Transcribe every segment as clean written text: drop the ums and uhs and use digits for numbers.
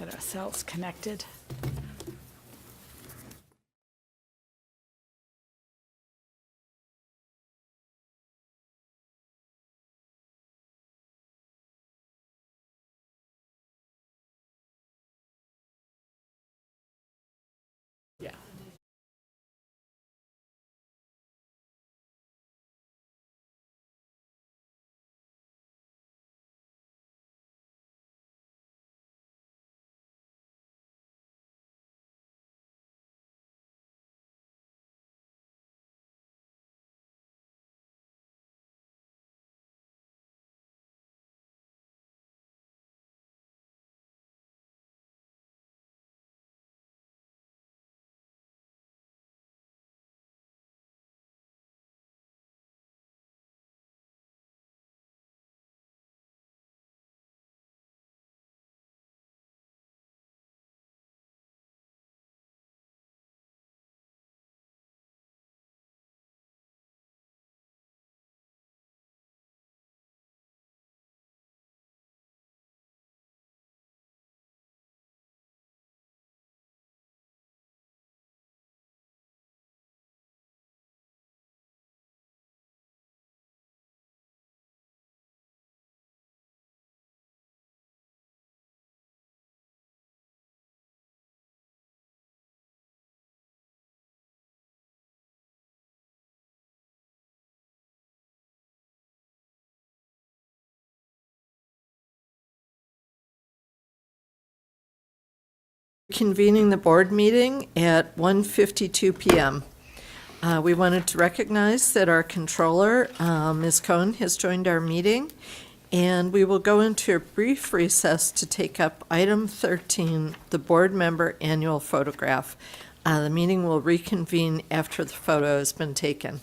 Get ourselves connected. Yeah. Convening the board meeting at 1:52 p.m. We wanted to recognize that our controller, Ms. Cohn, has joined our meeting, and we will go into a brief recess to take up item 13, the board member annual photograph. The meeting will reconvene after the photo has been taken.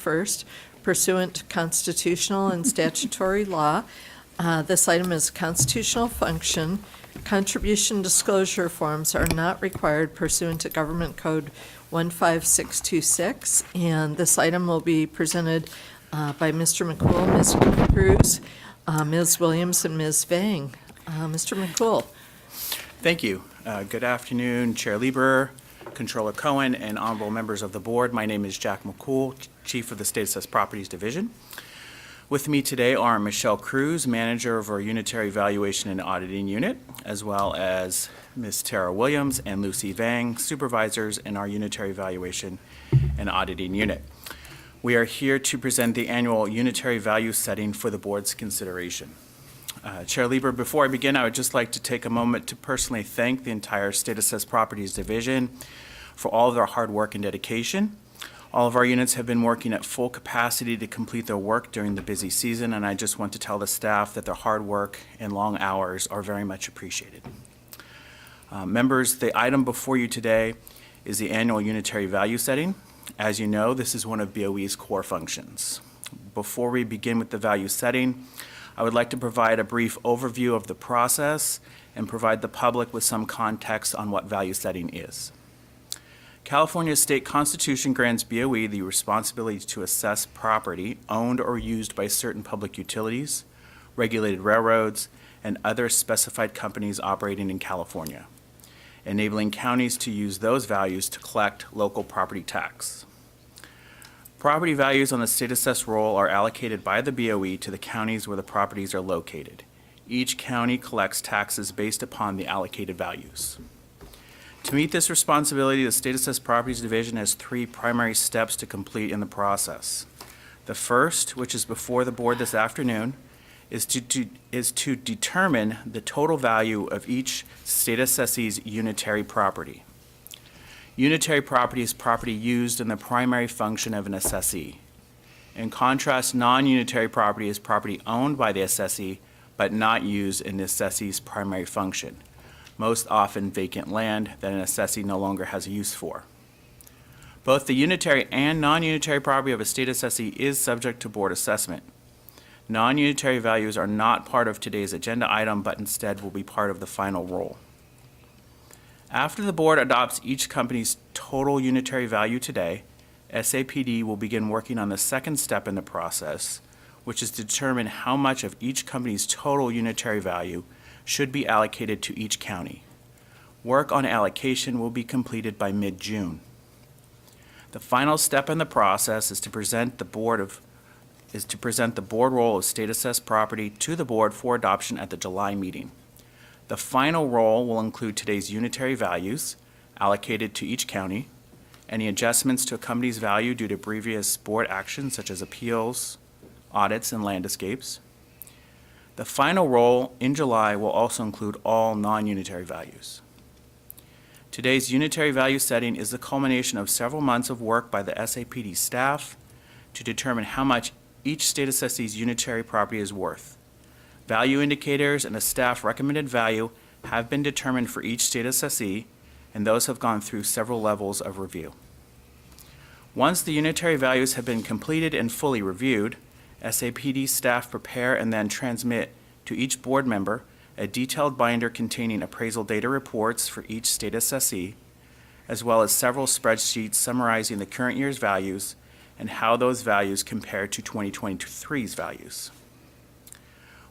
21st pursuant to constitutional and statutory law. This item is a constitutional function. Contribution disclosure forms are not required pursuant to Government Code 15626, and this item will be presented by Mr. McCool, Ms. Cruz, Ms. Williams, and Ms. Vang. Mr. McCool. Thank you. Good afternoon, Chair Lieber, Controller Cohen, and honorable members of the board. My name is Jack McCool, Chief of the State Assessed Properties Division. With me today are Michelle Cruz, Manager of our Unitary Valuation and Auditing Unit, as well as Ms. Tara Williams and Lucy Vang, Supervisors in our Unitary Valuation and Auditing Unit. We are here to present the annual unitary value setting for the board's consideration. Chair Lieber, before I begin, I would just like to take a moment to personally thank the entire State Assessed Properties Division for all of their hard work and dedication. All of our units have been working at full capacity to complete their work during the busy season, and I just want to tell the staff that their hard work and long hours are very much appreciated. Members, the item before you today is the annual unitary value setting. As you know, this is one of BoE's core functions. Before we begin with the value setting, I would like to provide a brief overview of the process and provide the public with some context on what value setting is. California's state constitution grants BoE the responsibility to assess property owned or used by certain public utilities, regulated railroads, and other specified companies operating in California, enabling counties to use those values to collect local property tax. Property values on the state assessed roll are allocated by the BoE to the counties where the properties are located. Each county collects taxes based upon the allocated values. To meet this responsibility, the State Assessed Properties Division has three primary steps to complete in the process. The first, which is before the board this afternoon, is to determine the total value of each state assessee's unitary property. Unitary property is property used in the primary function of an assessee. In contrast, non-unitary property is property owned by the assessee but not used in the assessee's primary function, most often vacant land that an assessee no longer has a use for. Both the unitary and non-unitary property of a state assessee is subject to board assessment. Non-unitary values are not part of today's agenda item, but instead will be part of the final roll. After the board adopts each company's total unitary value today, SAPD will begin working on the second step in the process, which is to determine how much of each company's total unitary value should be allocated to each county. Work on allocation will be completed by mid-June. The final step in the process is to present the board roll of state assessed property to the board for adoption at the July meeting. The final roll will include today's unitary values allocated to each county, any adjustments to a company's value due to previous board actions such as appeals, audits, and land escapes. The final roll in July will also include all non-unitary values. Today's unitary value setting is the culmination of several months of work by the SAPD staff to determine how much each state assessee's unitary property is worth. Value indicators and a staff recommended value have been determined for each state assessee, and those have gone through several levels of review. Once the unitary values have been completed and fully reviewed, SAPD staff prepare and then transmit to each board member a detailed binder containing appraisal data reports for each state assessee, as well as several spreadsheets summarizing the current year's values and how those values compare to 2023's values.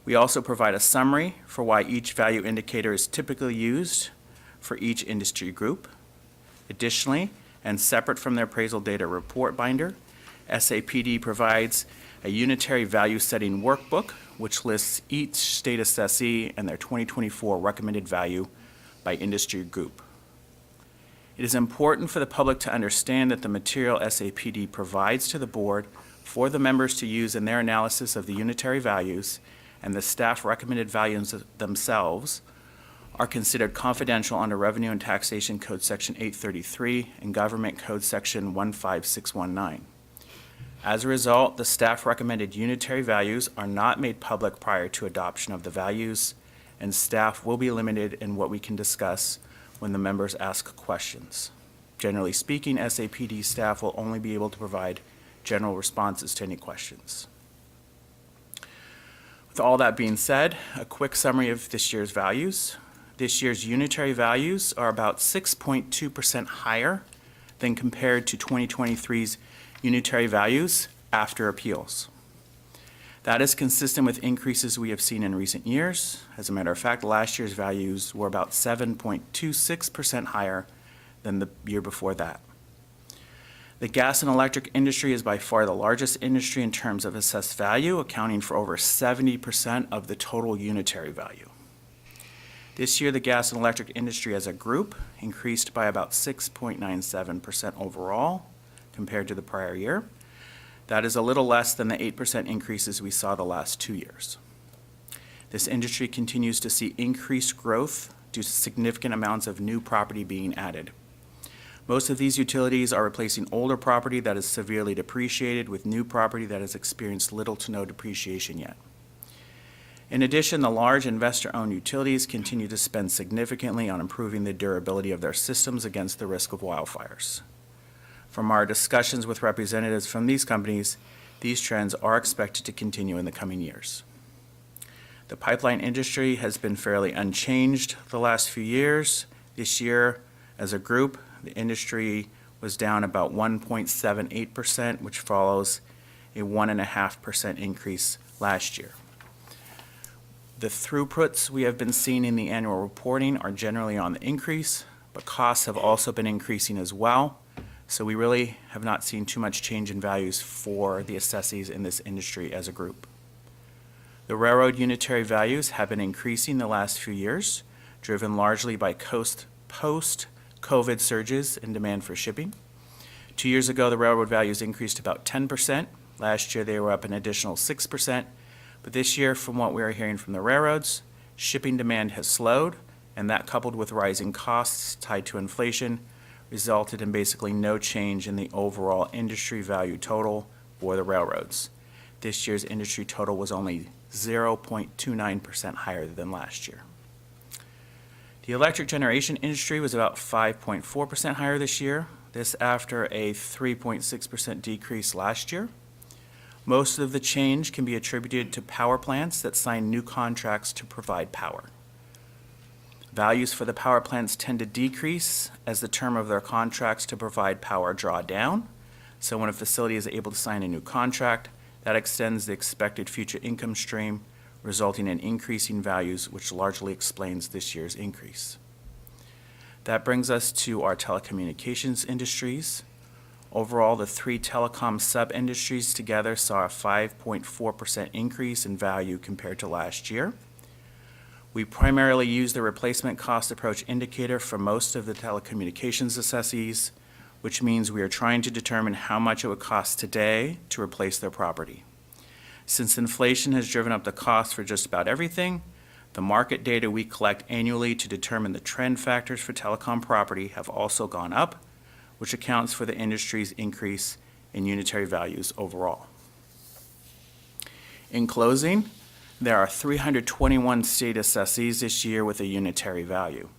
We also provide a summary for why each value indicator is typically used for each industry group. Additionally, and separate from their appraisal data report binder, SAPD provides a unitary value setting workbook, which lists each state assessee and their 2024 recommended value by industry group. It is important for the public to understand that the material SAPD provides to the board for the members to use in their analysis of the unitary values and the staff recommended values themselves are considered confidential under Revenue and Taxation Code Section 833 and Government Code Section 15619. As a result, the staff recommended unitary values are not made public prior to adoption of the values, and staff will be limited in what we can discuss when the members ask questions. Generally speaking, SAPD staff will only be able to provide general responses to any questions. With all that being said, a quick summary of this year's values. This year's unitary values are about 6.2% higher than compared to 2023's unitary values after appeals. That is consistent with increases we have seen in recent years. As a matter of fact, last year's values were about 7.26% higher than the year before that. The gas and electric industry is by far the largest industry in terms of assessed value, accounting for over 70% of the total unitary value. This year, the gas and electric industry as a group increased by about 6.97% overall compared to the prior year. That is a little less than the 8% increases we saw the last 2 years. This industry continues to see increased growth due to significant amounts of new property being added. Most of these utilities are replacing older property that is severely depreciated with new property that has experienced little to no depreciation yet. In addition, the large investor-owned utilities continue to spend significantly on improving the durability of their systems against the risk of wildfires. From our discussions with representatives from these companies, these trends are expected to continue in the coming years. The pipeline industry has been fairly unchanged the last few years. This year, as a group, the industry was down about 1.78%, which follows a 1.5% increase last year. The throughputs we have been seeing in the annual reporting are generally on the increase, but costs have also been increasing as well. So we really have not seen too much change in values for the assessees in this industry as a group. The railroad unitary values have been increasing the last few years, driven largely by post-COVID surges in demand for shipping. 2 years ago, the railroad values increased about 10%. Last year, they were up an additional 6%. But this year, from what we are hearing from the railroads, shipping demand has slowed, and that coupled with rising costs tied to inflation resulted in basically no change in the overall industry value total for the railroads. This year's industry total was only 0.29% higher than last year. The electric generation industry was about 5.4% higher this year, this after a 3.6% decrease last year. Most of the change can be attributed to power plants that sign new contracts to provide power. Values for the power plants tend to decrease as the term of their contracts to provide power draw down. So when a facility is able to sign a new contract, that extends the expected future income stream, resulting in increasing values, which largely explains this year's increase. That brings us to our telecommunications industries. Overall, the 3 telecom sub-industries together saw a 5.4% increase in value compared to last year. We primarily use the replacement cost approach indicator for most of the telecommunications assessees, which means we are trying to determine how much it would cost today to replace their property. Since inflation has driven up the cost for just about everything, the market data we collect annually to determine the trend factors for telecom property have also gone up, which accounts for the industry's increase in unitary values overall. In closing, there are 321 state assessees this year with a unitary value.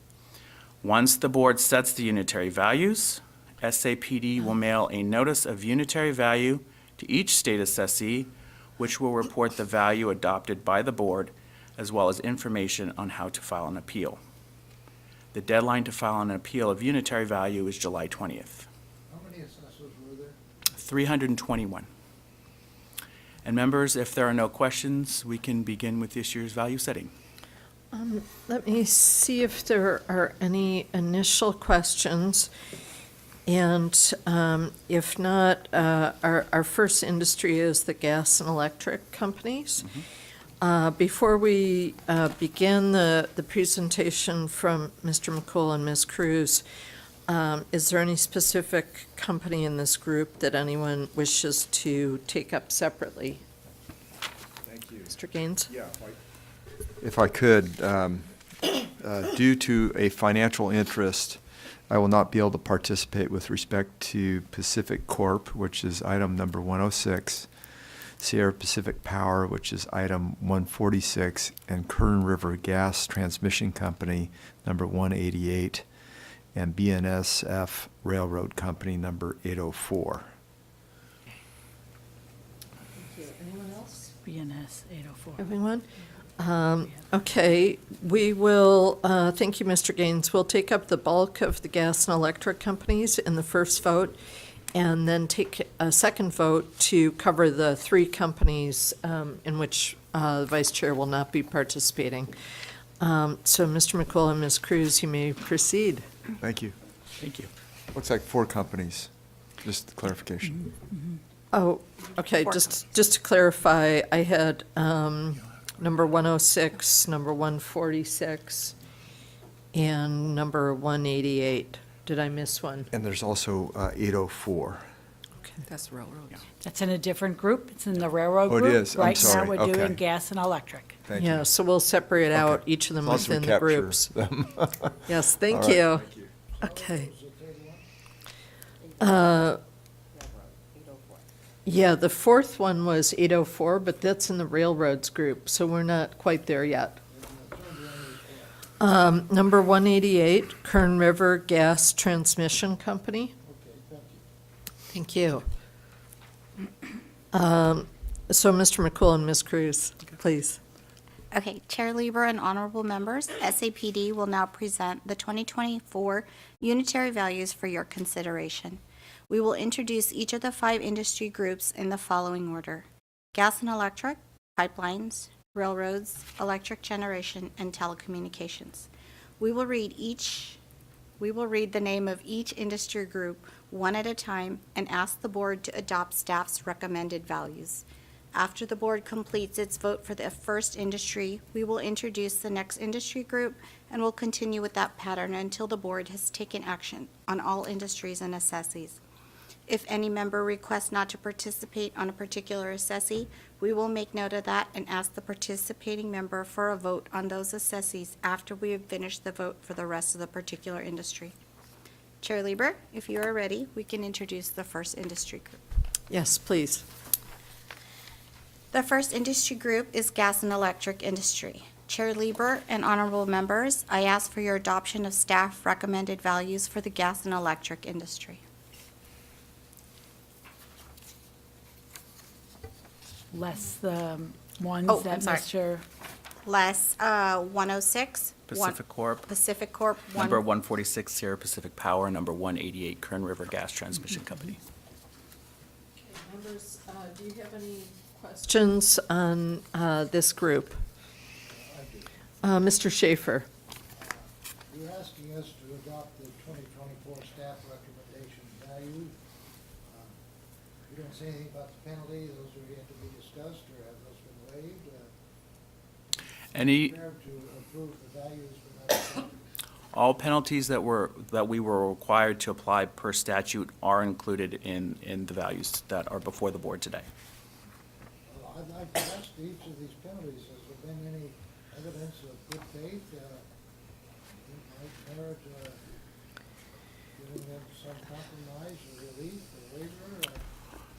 Once the board sets the unitary values, SAPD will mail a notice of unitary value to each state assessee, which will report the value adopted by the board, as well as information on how to file an appeal. The deadline to file an appeal of unitary value is July 20th. How many assessors were there? 321. And members, if there are no questions, we can begin with this year's value setting. Let me see if there are any initial questions. And if not, our first industry is the gas and electric companies. Before we begin the presentation from Mr. McCool and Ms. Cruz, is there any specific company in this group that anyone wishes to take up separately? Thank you. Mr. Gaines? Yeah, if I could, due to a financial interest, I will not be able to participate with respect to Pacific Corp., which is item number 106, Sierra Pacific Power, which is item 146, and Kern River Gas Transmission Company, number 188, and BNSF Railroad Company, number 804. BNS 804. Everyone? Okay, we will, thank you, Mr. Gaines. We'll take up the bulk of the gas and electric companies in the first vote, and then take a second vote to cover the three companies in which the vice chair will not be participating. So, Mr. McCool and Ms. Cruz, you may proceed. Thank you. Thank you. Looks like 4 companies, just clarification. Oh, okay, just to clarify, I had number 106, number 146, and number 188. Did I miss one? And there's also 804. That's railroads. That's in a different group. It's in the railroad Oh, it group. is. I'm Right sorry. now, we're Okay. doing gas and electric. Thank Yeah, you. so we'll separate out Okay. each of them As long as we within the capture groups. them. Yes, thank All right. you. Okay. Yeah, the fourth one was 804, but that's in the railroads group, so we're not quite there yet. Number 188, Kern River Gas Transmission Company. Thank you. So, Mr. McCool and Ms. Cruz, please. Okay, Chair Lieber and honorable members, SAPD will now present the 2024 unitary values for your consideration. We will introduce each of the 5 industry groups in the following order: gas and electric, pipelines, railroads, electric generation, and telecommunications. We will read the name of each industry group one at a time and ask the board to adopt staff's recommended values. After the board completes its vote for the first industry, we will introduce the next industry group and will continue with that pattern until the board has taken action on all industries and assessees. If any member requests not to participate on a particular assessee, we will make note of that and ask the participating member for a vote on those assessees after we have finished the vote for the rest of the particular industry. Chair Lieber, if you are ready, we can introduce the first industry group. Yes, please. The first industry group is gas and electric industry. Chair Lieber and honorable members, I ask for your adoption of staff recommended values for the gas and electric industry. Less the ones Oh, that I'm sorry. Mr. Less 106. Pacific Corp. Pacific Corp. Number 146, Sierra Pacific Power. Number 188, Kern River Gas Transmission Company. Members, do you have any questions on this group? Mr. Schaefer? You're asking us to adopt the 2024 staff recommendation value. You don't say anything about the penalty, those are yet to be discussed, or have those been waived? Any, Prepared to approve the values but not accept. all penalties that we were required to apply per statute are included in the values that are before the board today. Well, I'd like to ask each of these penalties, has there been any evidence of good faith? Might merit giving them some compromise or relief or waiver?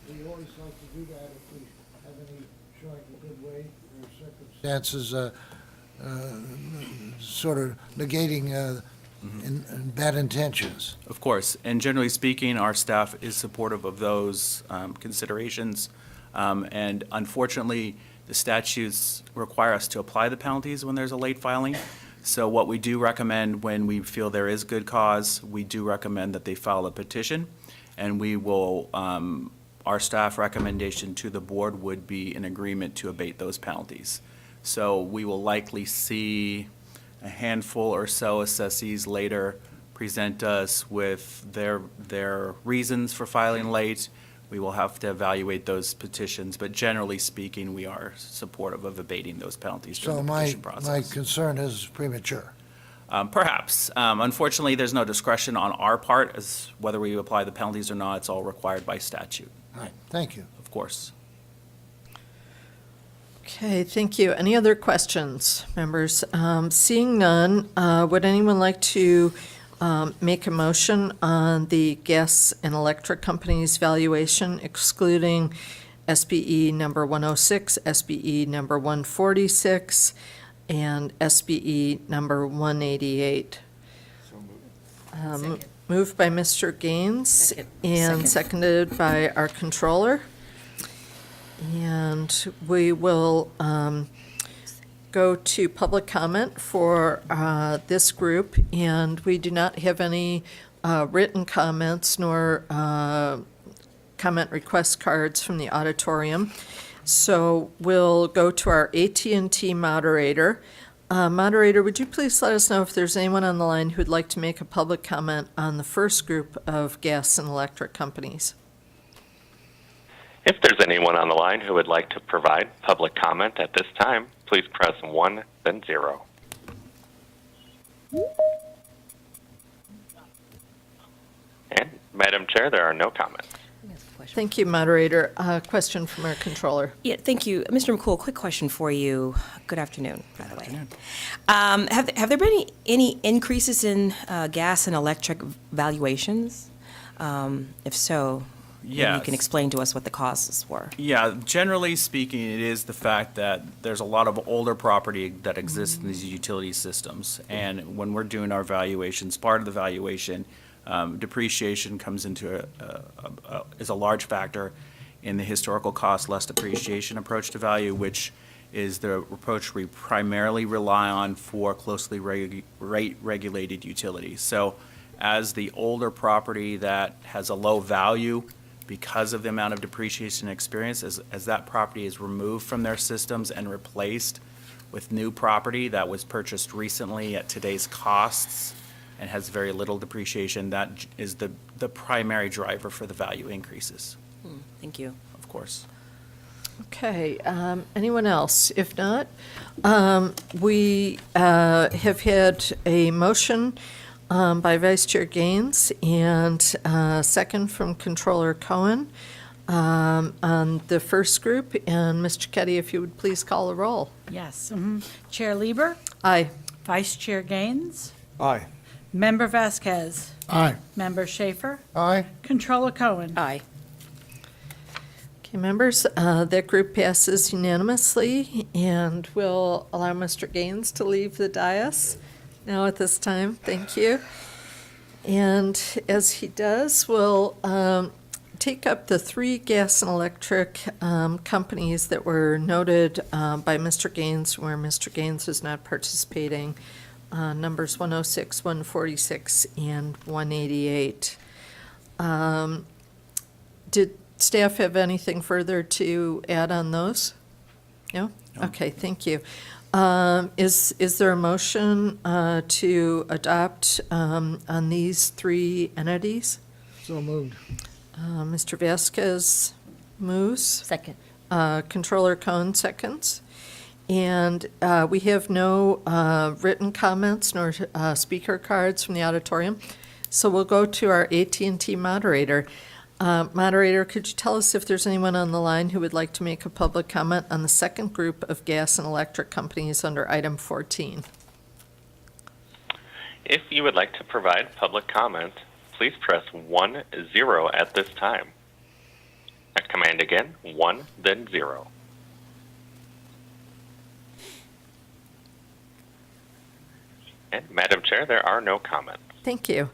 We always like to do that if we have any showing of good way or circumstances, sort of negating in bad intentions. Of course, and generally speaking, our staff is supportive of those considerations. And unfortunately, the statutes require us to apply the penalties when there's a late filing. So what we do recommend when we feel there is good cause, we do recommend that they file a petition. And we will, our staff recommendation to the board would be an agreement to abate those penalties. So we will likely see a handful or so assessees later present us with their reasons for filing late. We will have to evaluate those petitions, but generally speaking, we are supportive of abating those penalties So during the my petition process. concern is premature. Perhaps. Unfortunately, there's no discretion on our part as whether we apply the penalties or not. It's all required by statute, All right, thank you. of course. Okay, thank you. Any other questions, members? Seeing none, would anyone like to make a motion on the gas and electric companies' valuation excluding SBE number 106, SBE number 146, and SBE number 188? Moved by Mr. Gaines Second. and seconded by our controller. And we will go to public comment for this group, and we do not have any written comments nor comment request cards from the auditorium. So we'll go to our AT&T moderator. Moderator, would you please let us know if there's anyone on the line who would like to make a public comment on the first group of gas and electric companies? If there's anyone on the line who would like to provide public comment at this time, please press 1, then 0. And, Madam Chair, there are no comments. Thank you, moderator. Question from our controller. Yeah, thank you. Mr. McCool, quick question for you. Good afternoon, by the way. Have there been any increases in gas and electric valuations? If so, maybe you Yes. can explain to us what the causes were. Yeah, generally speaking, it is the fact that there's a lot of older property that exists in these utility systems. And when we're doing our valuations, part of the valuation, depreciation comes into is a large factor in the historical cost less depreciation approach to value, which is the approach we primarily rely on for closely rate-regulated utilities. So as the older property that has a low value because of the amount of depreciation experience, as that property is removed from their systems and replaced with new property that was purchased recently at today's costs and has very little depreciation, that is the primary driver for the value increases, Thank you. of course. Okay, anyone else? If not, we have had a motion by Vice Chair Gaines and second from Controller Cohen on the first group. And Mr. Keddy, if you would please call a roll. Yes. Chair Lieber, Aye. Vice Chair Gaines, Aye. Member Vasquez, Aye. Member Schaefer, Aye. Controller Cohen. Aye. Okay, members, that group passes unanimously, and we'll allow Mr. Gaines to leave the dais now at this time. Thank you. And as he does, we'll take up the three gas and electric companies that were noted by Mr. Gaines, where Mr. Gaines is not participating, numbers 106, 146, and 188. Did staff have anything further to add on those? No? Okay, thank you. Is there a motion to adopt on these three entities? So moved. Mr. Vasquez moves. Second. Controller Cohen seconds. And we have no written comments nor speaker cards from the auditorium. So we'll go to our AT&T moderator. Moderator, could you tell us if there's anyone on the line who would like to make a public comment on the second group of gas and electric companies under item 14? If you would like to provide public comment, please press 1, 0 at this time. That command again, 1, then 0. And Madam Chair, there are no comments. Thank you.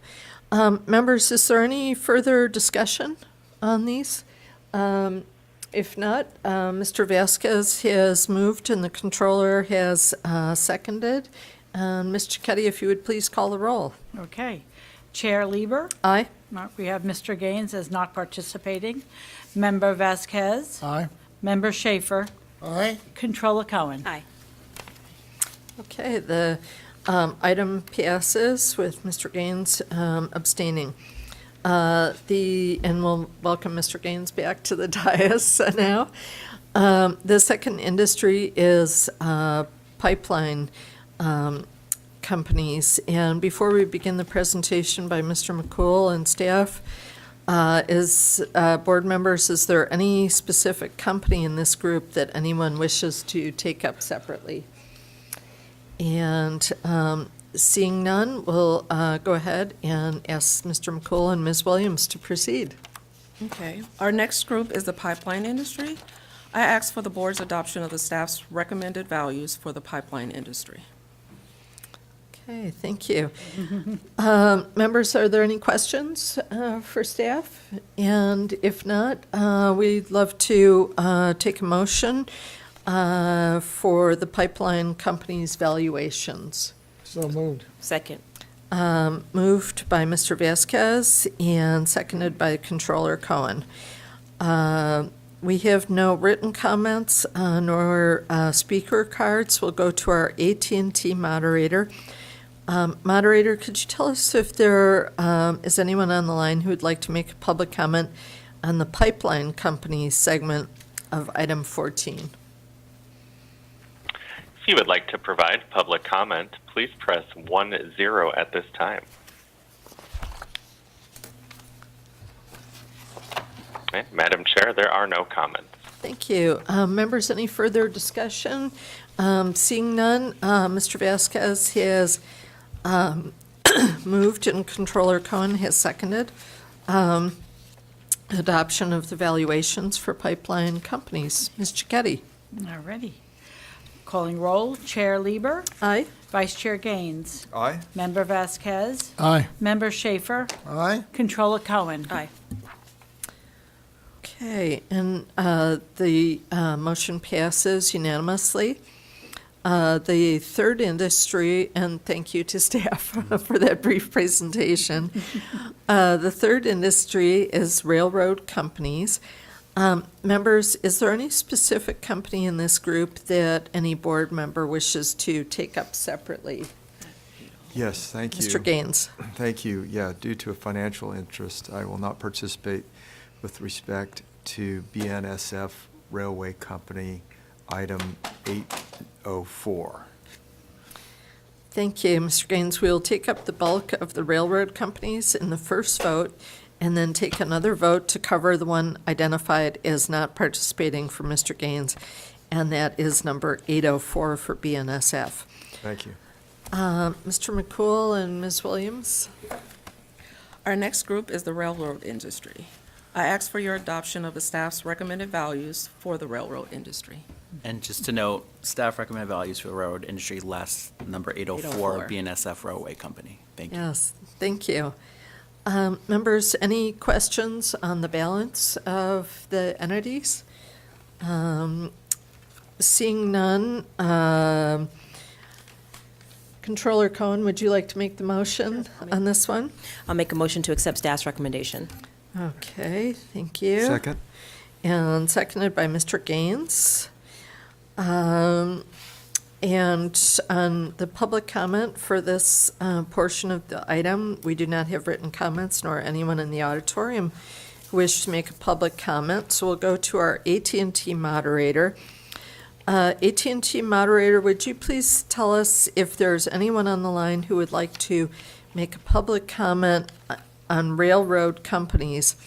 Members, is there any further discussion on these? If not, Mr. Vasquez has moved and the controller has seconded. Mr. Keddy, if you would please call the roll. Okay. Chair Lieber, Aye. we have Mr. Gaines as not participating. Member Vasquez, Aye. Member Schaefer, Aye. Controller Cohen. Aye. Okay, the item passes with Mr. Gaines abstaining. And we'll welcome Mr. Gaines back to the dais now. The second industry is pipeline companies. And before we begin the presentation by Mr. McCool and staff, board members, is there any specific company in this group that anyone wishes to take up separately? And seeing none, we'll go ahead and ask Mr. McCool and Ms. Williams to proceed. Okay. Our next group is the pipeline industry. I ask for the board's adoption of the staff's recommended values for the pipeline industry. Okay, thank you. Members, are there any questions for staff? And if not, we'd love to take a motion for the pipeline company's valuations. So moved. Second. Moved by Mr. Vasquez and seconded by Controller Cohen. We have no written comments nor speaker cards. We'll go to our AT&T moderator. Moderator, could you tell us if there is anyone on the line who would like to make a public comment on the pipeline company segment of item 14? If you would like to provide public comment, please press 10 at this time. Okay, Madam Chair, there are no comments. Thank you. Members, any further discussion? Seeing none, Mr. Vasquez has moved and Controller Cohen has seconded adoption of the valuations for pipeline companies. Ms. Cicchetti? All righty. Calling roll, Chair Lieber, Aye. Vice Chair Gaines, Aye. Member Vasquez, Aye. Member Schaefer, Aye. Controller Cohen. Aye. Okay, and the motion passes unanimously. The third industry, and thank you to staff for that brief presentation. The third industry is railroad companies. Members, is there any specific company in this group that any board member wishes to take up separately? Yes, thank you. Mr. Gaines? Thank you. Yeah, due to a financial interest, I will not participate with respect to BNSF Railway Company, item 804. Thank you, Mr. Gaines. We'll take up the bulk of the railroad companies in the first vote, and then take another vote to cover the one identified as not participating for Mr. Gaines, and that is number 804 for BNSF. Thank you. Mr. McCool and Ms. Williams? Our next group is the railroad industry. I ask for your adoption of the staff's recommended values for the railroad industry. And just to note, staff recommend values for the railroad industry less number 804, 804. BNSF Railway Company. Thank you. Yes, thank you. Members, any questions on the balance of the entities? Seeing none, Controller Cohen, would you like to make the motion on this one? I'll make a motion to accept staff's recommendation. Okay, thank you. Second? And seconded by Mr. Gaines. And on the public comment for this portion of the item, we do not have written comments nor anyone in the auditorium who wish to make a public comment. So we'll go to our AT&T moderator. AT&T moderator, would you please tell us if there's anyone on the line who would like to make a public comment on railroad companies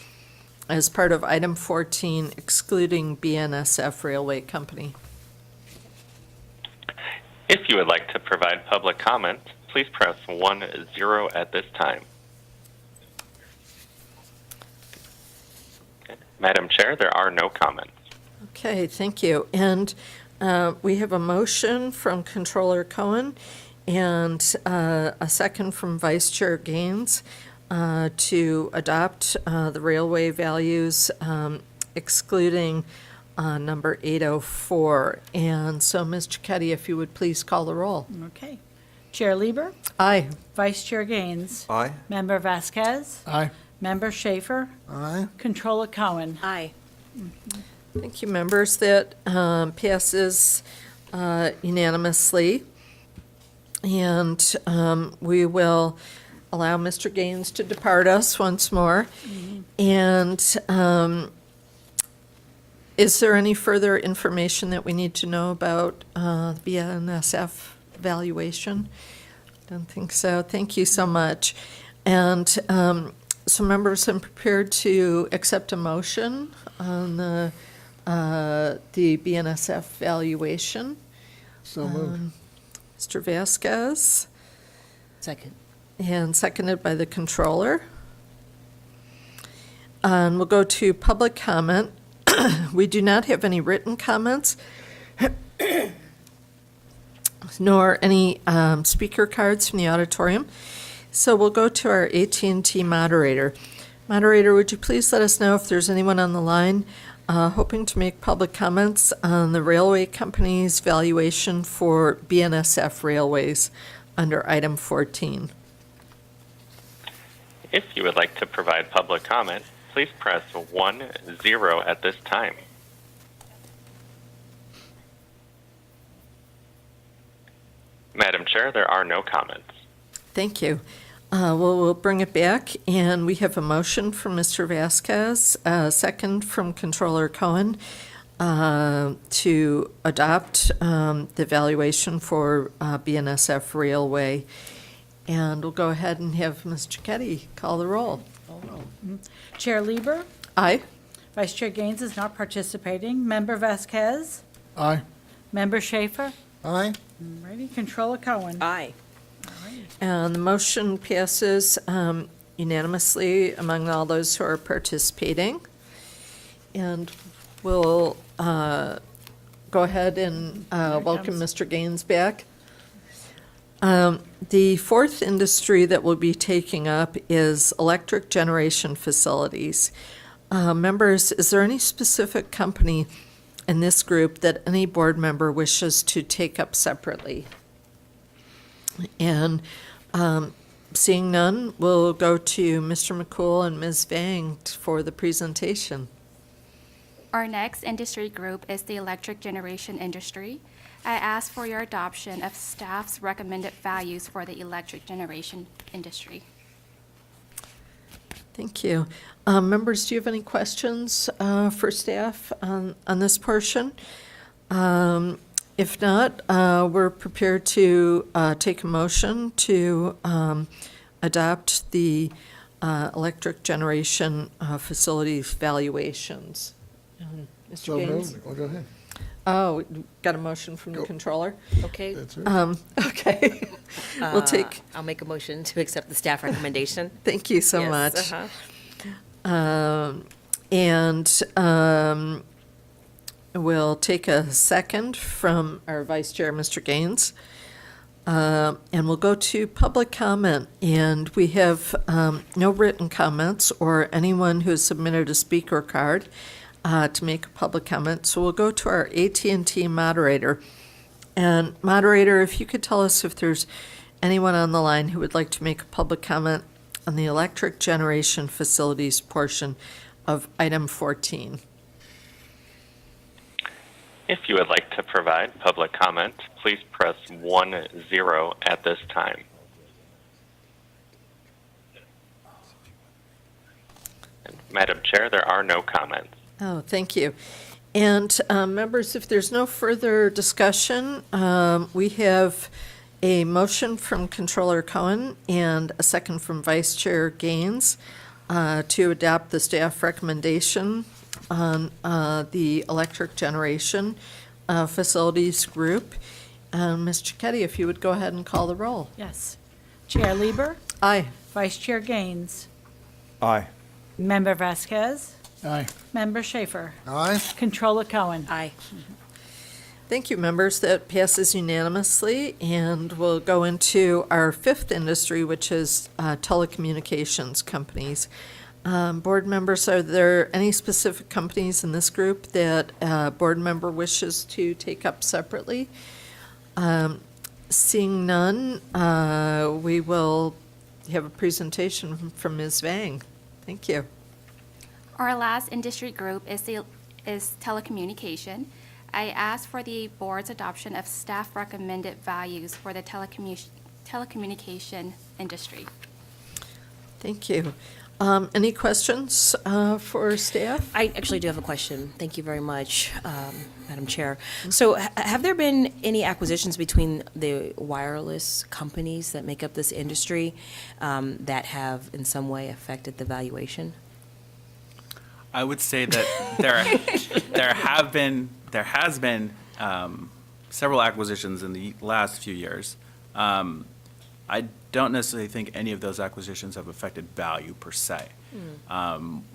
as part of item 14, excluding BNSF Railway Company? If you would like to provide public comment, please press 10 at this time. Okay. Madam Chair, there are no comments. Okay, thank you. And we have a motion from Controller Cohen and a second from Vice Chair Gaines to adopt the railway values excluding number 804. And so, Ms. Cicchetti, if you would please call the roll. Okay. Chair Lieber, Aye. Vice Chair Gaines, Aye. Member Vasquez, Aye. Member Schaefer, Aye. Controller Cohen. Aye. Thank you, members. That passes unanimously. And we will allow Mr. Gaines to depart us once more. And is there any further information that we need to know about the BNSF valuation? Don't think so. Thank you so much. And so members, I'm prepared to accept a motion on the BNSF valuation. So moved. Mr. Vasquez, Second. and seconded by the controller. And we'll go to public comment. We do not have any written comments. nor any speaker cards from the auditorium. So we'll go to our AT&T moderator. Moderator, would you please let us know if there's anyone on the line hoping to make public comments on the railway company's valuation for BNSF Railways under item 14? If you would like to provide public comment, please press 10 at this time. Madam Chair, there are no comments. Thank you. We'll bring it back, and we have a motion from Mr. Vasquez, a second from Controller Cohen, to adopt the valuation for BNSF Railway. And we'll go ahead and have Ms. Cicchetti call the roll. Chair Lieber, Aye. Vice Chair Gaines is not participating. Member Vasquez, Aye. Member Schaefer, Aye. Ready, Controller Cohen. Aye. And the motion passes unanimously among all those who are participating. And we'll go ahead and welcome Mr. Gaines back. The fourth industry that we'll be taking up is electric generation facilities. Members, is there any specific company in this group that any board member wishes to take up separately? And seeing none, we'll go to Mr. McCool and Ms. Vang for the presentation. Our next industry group is the electric generation industry. I ask for your adoption of staff's recommended values for the electric generation industry. Thank you. Members, do you have any questions for staff on this portion? If not, we're prepared to take a motion to adopt the electric generation facilities valuations. Mr. So Gaines? moved. Well, go ahead. Oh, got a motion from the Go. controller? Okay. That's it. Okay. We'll take, I'll make a motion to accept the staff recommendation. thank you so Yes, much. uh-huh. And we'll take a second from our Vice Chair, Mr. Gaines. And we'll go to public comment. And we have no written comments or anyone who has submitted a speaker card to make a public comment. So we'll go to our AT&T moderator. And moderator, if you could tell us if there's anyone on the line who would like to make a public comment on the electric generation facilities portion of item 14. If you would like to provide public comment, please press 10 at this time. And Madam Chair, there are no comments. Oh, thank you. And members, if there's no further discussion, we have a motion from Controller Cohen and a second from Vice Chair Gaines to adopt the staff recommendation on the electric generation facilities group. Ms. Cicchetti, if you would go ahead and call the roll. Yes. Chair Lieber, Aye. Vice Chair Gaines, Aye. Member Vasquez, Aye. Member Schaefer, Aye. Controller Cohen. Aye. Thank you, members. That passes unanimously, and we'll go into our fifth industry, which is telecommunications companies. Board members, are there any specific companies in this group that a board member wishes to take up separately? Seeing none, we will have a presentation from Ms. Vang. Thank you. Our last industry group is telecommunication. I ask for the board's adoption of staff recommended values for the telecommunication industry. Thank you. Any questions for staff? I actually do have a question. Thank you very much, Madam Chair. So have there been any acquisitions between the wireless companies that make up this industry that have in some way affected the valuation? I would say that there has been several acquisitions in the last few years. I don't necessarily think any of those acquisitions have affected value per se.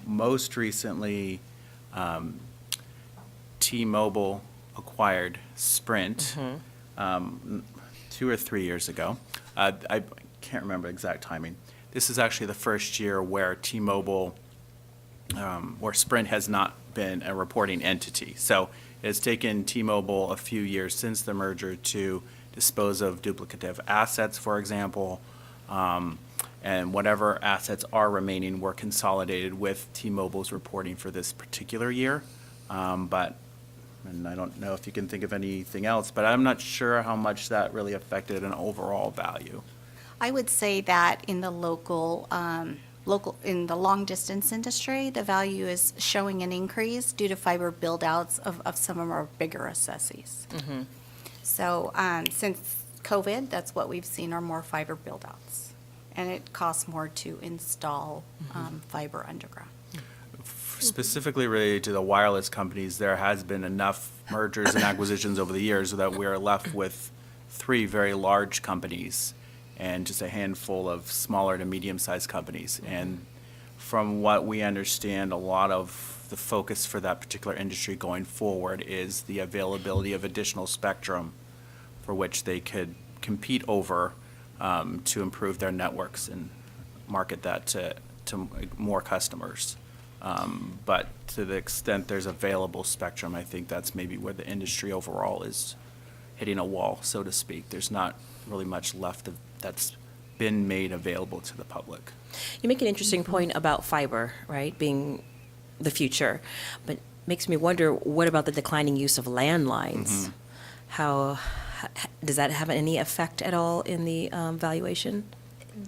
Most recently, T-Mobile acquired Sprint. 2 or 3 years ago. I can't remember exact timing. This is actually the first year where T-Mobile, or Sprint has not been a reporting entity. So it's taken T-Mobile a few years since the merger to dispose of duplicative assets, for example, and whatever assets are remaining were consolidated with T-Mobile's reporting for this particular year. And I don't know if you can think of anything else, but I'm not sure how much that really affected an overall value. I would say that in the in the long-distance industry, the value is showing an increase due to fiber build-outs of some of our bigger assessees. So since COVID, that's what we've seen are more fiber build-outs. And it costs more to install fiber underground. Specifically related to the wireless companies, there has been enough mergers and acquisitions over the years so that we are left with 3 very large companies and just a handful of smaller to medium-sized companies. And from what we understand, a lot of the focus for that particular industry going forward is the availability of additional spectrum for which they could compete over to improve their networks and market that to more customers. But to the extent there's available spectrum, I think that's maybe where the industry overall is hitting a wall, so to speak. There's not really much left that's been made available to the public. You make an interesting point about fiber, right, being the future, but makes me wonder, what about the declining use of landlines? How does that have any effect at all in the valuation?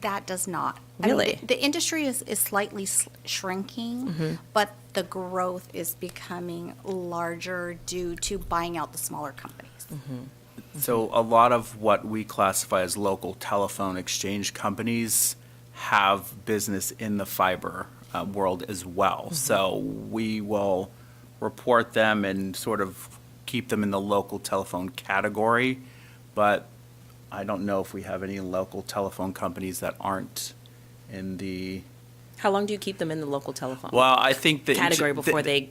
That does not. Really? I mean, the industry is slightly shrinking, but the growth is becoming larger due to buying out the smaller companies. So a lot of what we classify as local telephone exchange companies have business in the fiber world as well. So we will report them and sort of keep them in the local telephone category, but I don't know if we have any local telephone companies that aren't in the. How long do you keep them in the local telephone Well, I think that category before they,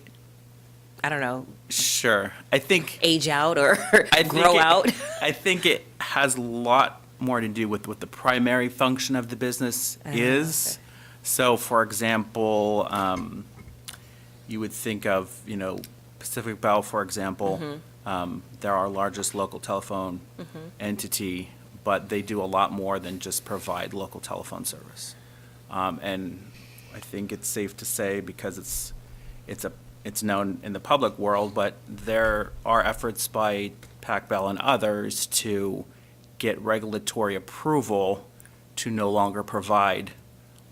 I don't know, Sure, I think. age out or I think grow out? I think it has a lot more to do with what the primary function of the business is. Okay. So, for example, you would think of, Pacific Bell, for example. They're our largest local telephone entity, but they do a lot more than just provide local telephone service. And I think it's safe to say, because it's known in the public world, but there are efforts by Pac Bell and others to get regulatory approval to no longer provide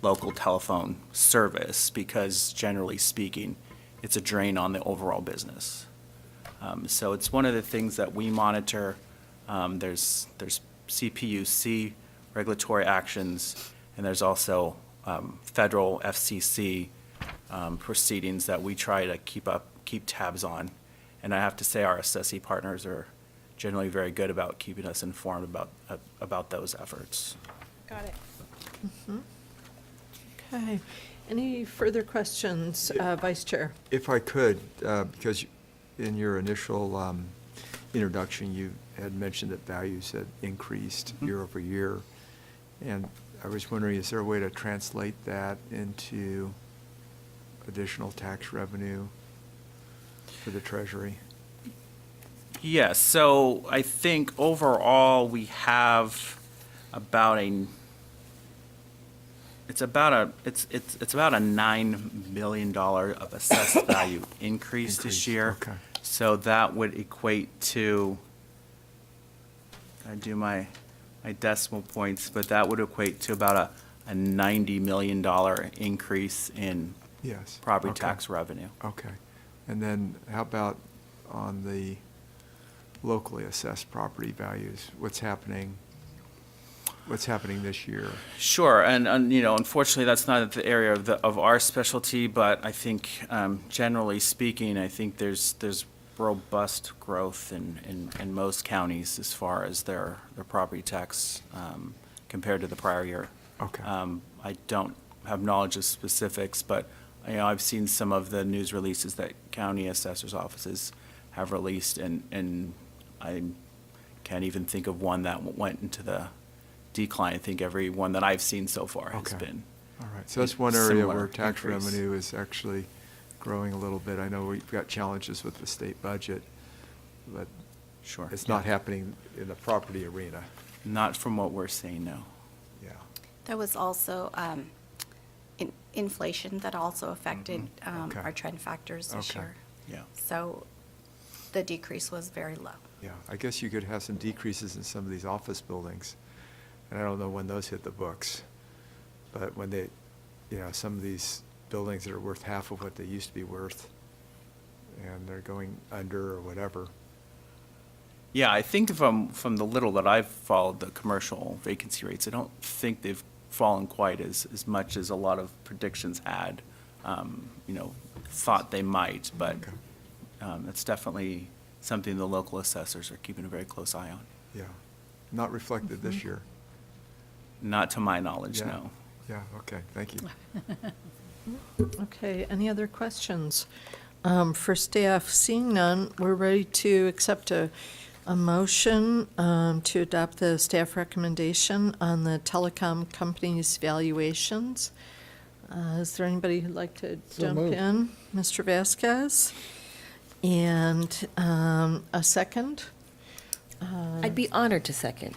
local telephone service, because generally speaking, it's a drain on the overall business. So it's one of the things that we monitor. There's CPUC regulatory actions, and there's also federal FCC proceedings that we try to keep tabs on. And I have to say, our assessee partners are generally very good about keeping us informed about those efforts. Got it. Okay. Any further questions, Vice Chair? If I could, because in your initial introduction, you had mentioned that values had increased year over year. And I was wondering, is there a way to translate that into additional tax revenue for the Treasury? Yes, so I think overall we have about it's about a $9 million of assessed value increase this year. Okay. So that would equate to, I do my decimal points, but that would equate to about a $90 million increase in Yes. property Okay. tax revenue. Okay. And then how about on the locally assessed property values? What's happening this year? Sure, and unfortunately, that's not the area of our specialty, but I think, generally speaking, I think there's robust growth in most counties as far as their property tax compared to the prior year. Okay. I don't have knowledge of specifics, but I've seen some of the news releases that county assessors' offices have released, and I'm Can't even think of one that went into the decline. I think every one that I've seen so far has Okay. been. All right, so that's one area Similar where tax increase. revenue is actually growing a little bit. I know we've got challenges with the state budget, but Sure. it's not happening in the property arena. Not from what we're seeing, no. Yeah. There was also inflation that also affected Okay. our trend factors this Okay. year. Yeah. So the decrease was very low. Yeah, I guess you could have some decreases in some of these office buildings, and I don't know when those hit the books. But when they, some of these buildings that are worth half of what they used to be worth, and they're going under or whatever. Yeah, I think from the little that I've followed the commercial vacancy rates, I don't think they've fallen quite as much as a lot of predictions had, thought they might, but Okay. it's definitely something the local assessors are keeping a very close eye on. Yeah, not reflected this year. Not to my knowledge, Yeah. no. Yeah, okay, thank you. Okay, any other questions for staff? Seeing none, we're ready to accept a motion to adopt the staff recommendation on the telecom company's valuations. Is there anybody who'd like to So jump moved. in? Mr. Vasquez? And a second? I'd be honored to second.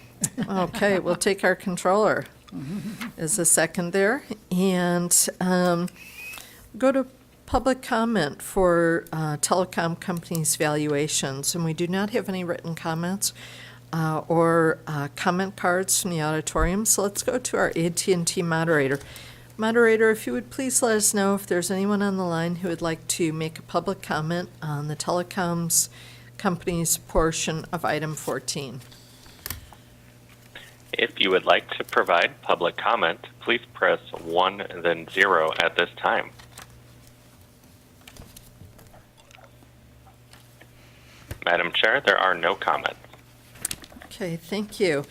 Okay, we'll take our controller as a second there. And go to public comment for telecom companies' valuations. And we do not have any written comments or comment cards from the auditorium. So let's go to our AT&T moderator. Moderator, if you would please let us know if there's anyone on the line who would like to make a public comment on the telecoms company's portion of item 14. If you would like to provide public comment, please press 1 then 0 at this time. Madam Chair, there are no comments. Okay, thank you.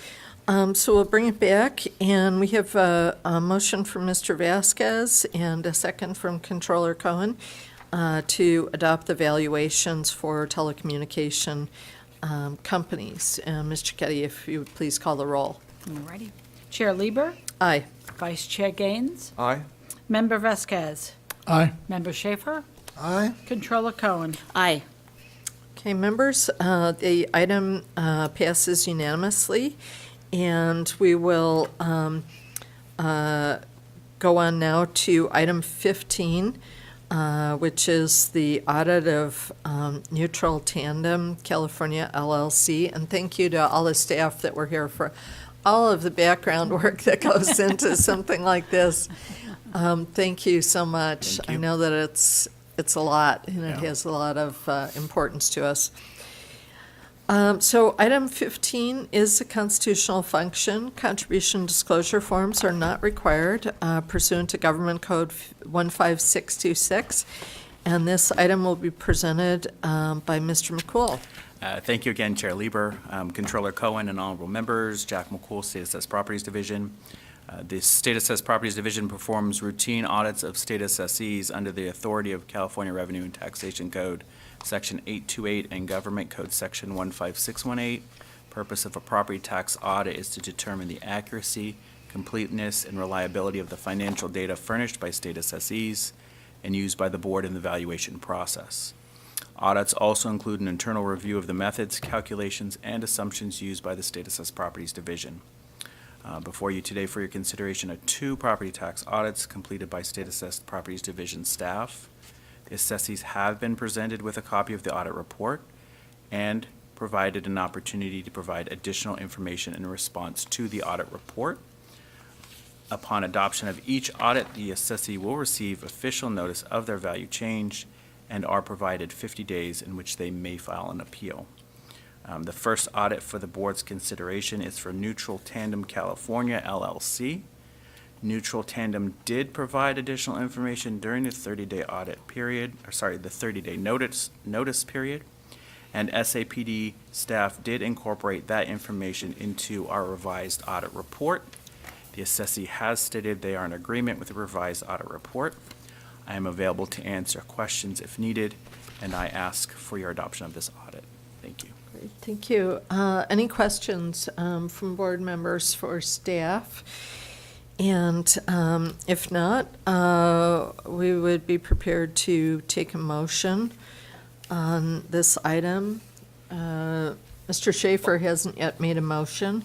So we'll bring it back, and we have a motion from Mr. Vasquez and a second from Controller Cohen to adopt the valuations for telecommunication companies. Ms. Cicchetti, if you would please call the roll. Alrighty. Chair Lieber, Aye. Vice Chair Gaines, Aye? Member Vasquez, Aye. Member Schaefer, Aye. Controller Cohen. Aye. Okay, members, the item passes unanimously, and we will go on now to item 15, which is the audit of Neutral Tandem California LLC. And thank you to all the staff that were here for all of the background work that goes into something like this. Thank you so much. Thank I you. know that it's a lot, and it Yeah. has a lot of importance to us. So item 15 is a constitutional function. Contribution disclosure forms are not required pursuant to Government Code 15626. And this item will be presented by Mr. McCool. Thank you again, Chair Lieber, Controller Cohen, and honorable members. Jack McCool, State Assessed Properties Division. The State Assessed Properties Division performs routine audits of state assessees under the authority of California Revenue and Taxation Code, Section 828, and Government Code, Section 15618. Purpose of a property tax audit is to determine the accuracy, completeness, and reliability of the financial data furnished by state assessees and used by the board in the valuation process. Audits also include an internal review of the methods, calculations, and assumptions used by the State Assessed Properties Division. Before you today for your consideration are 2 property tax audits completed by State Assessed Properties Division staff. The assessees have been presented with a copy of the audit report and provided an opportunity to provide additional information in response to the audit report. Upon adoption of each audit, the assessee will receive official notice of their value change and are provided 50 days in which they may file an appeal. The first audit for the board's consideration is for Neutral Tandem California LLC. Neutral Tandem did provide additional information during the 30-day audit period, the 30-day notice period, and SAPD staff did incorporate that information into our revised audit report. The assessee has stated they are in agreement with the revised audit report. I am available to answer questions if needed, and I ask for your adoption of this audit. Thank you. Thank you. Any questions from board members for staff? And if not, we would be prepared to take a motion on this item. Mr. Schaefer hasn't yet made a motion.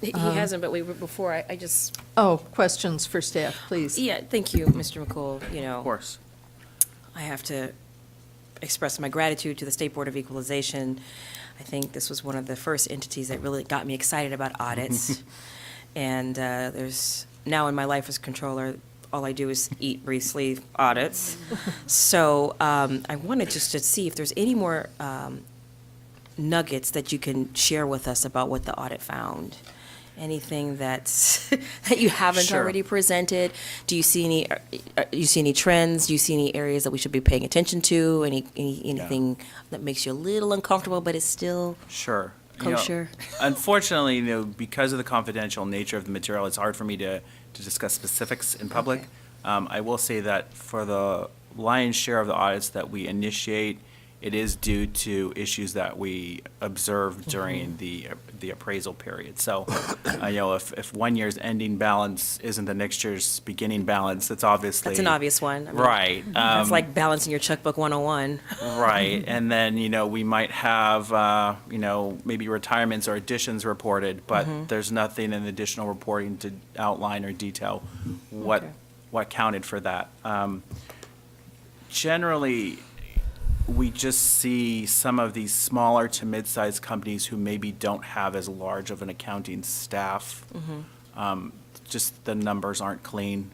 He hasn't, but before, I just, Oh, questions for staff, please. yeah, thank you, Mr. McCool, you know. Of course. I have to express my gratitude to the State Board of Equalization. I think this was one of the first entities that really got me excited about audits. And there's, now in my life as controller, all I do is eat, breathe, sleep audits. So I wanted just to see if there's any more nuggets that you can share with us about what the audit found. Anything that's, that you haven't Sure. already presented? Do you see any trends? Do you see any areas that we should be paying attention to? Anything that makes you a little uncomfortable, but is still Sure. You know, kosher? unfortunately, because of the confidential nature of the material, it's hard for me to discuss specifics in public. Okay. I will say that for the lion's share of the audits that we initiate, it is due to issues that we observed during the appraisal period. So, if 1 year's ending balance isn't the next year's beginning balance, it's obviously. That's an obvious one. I mean, Right. That's like balancing your checkbook 101. Right, and then, we might have, maybe retirements or additions reported, but there's nothing in additional reporting to outline or detail what counted for that. Generally, we just see some of these smaller to mid-sized companies who maybe don't have as large of an accounting staff. Just the numbers aren't clean.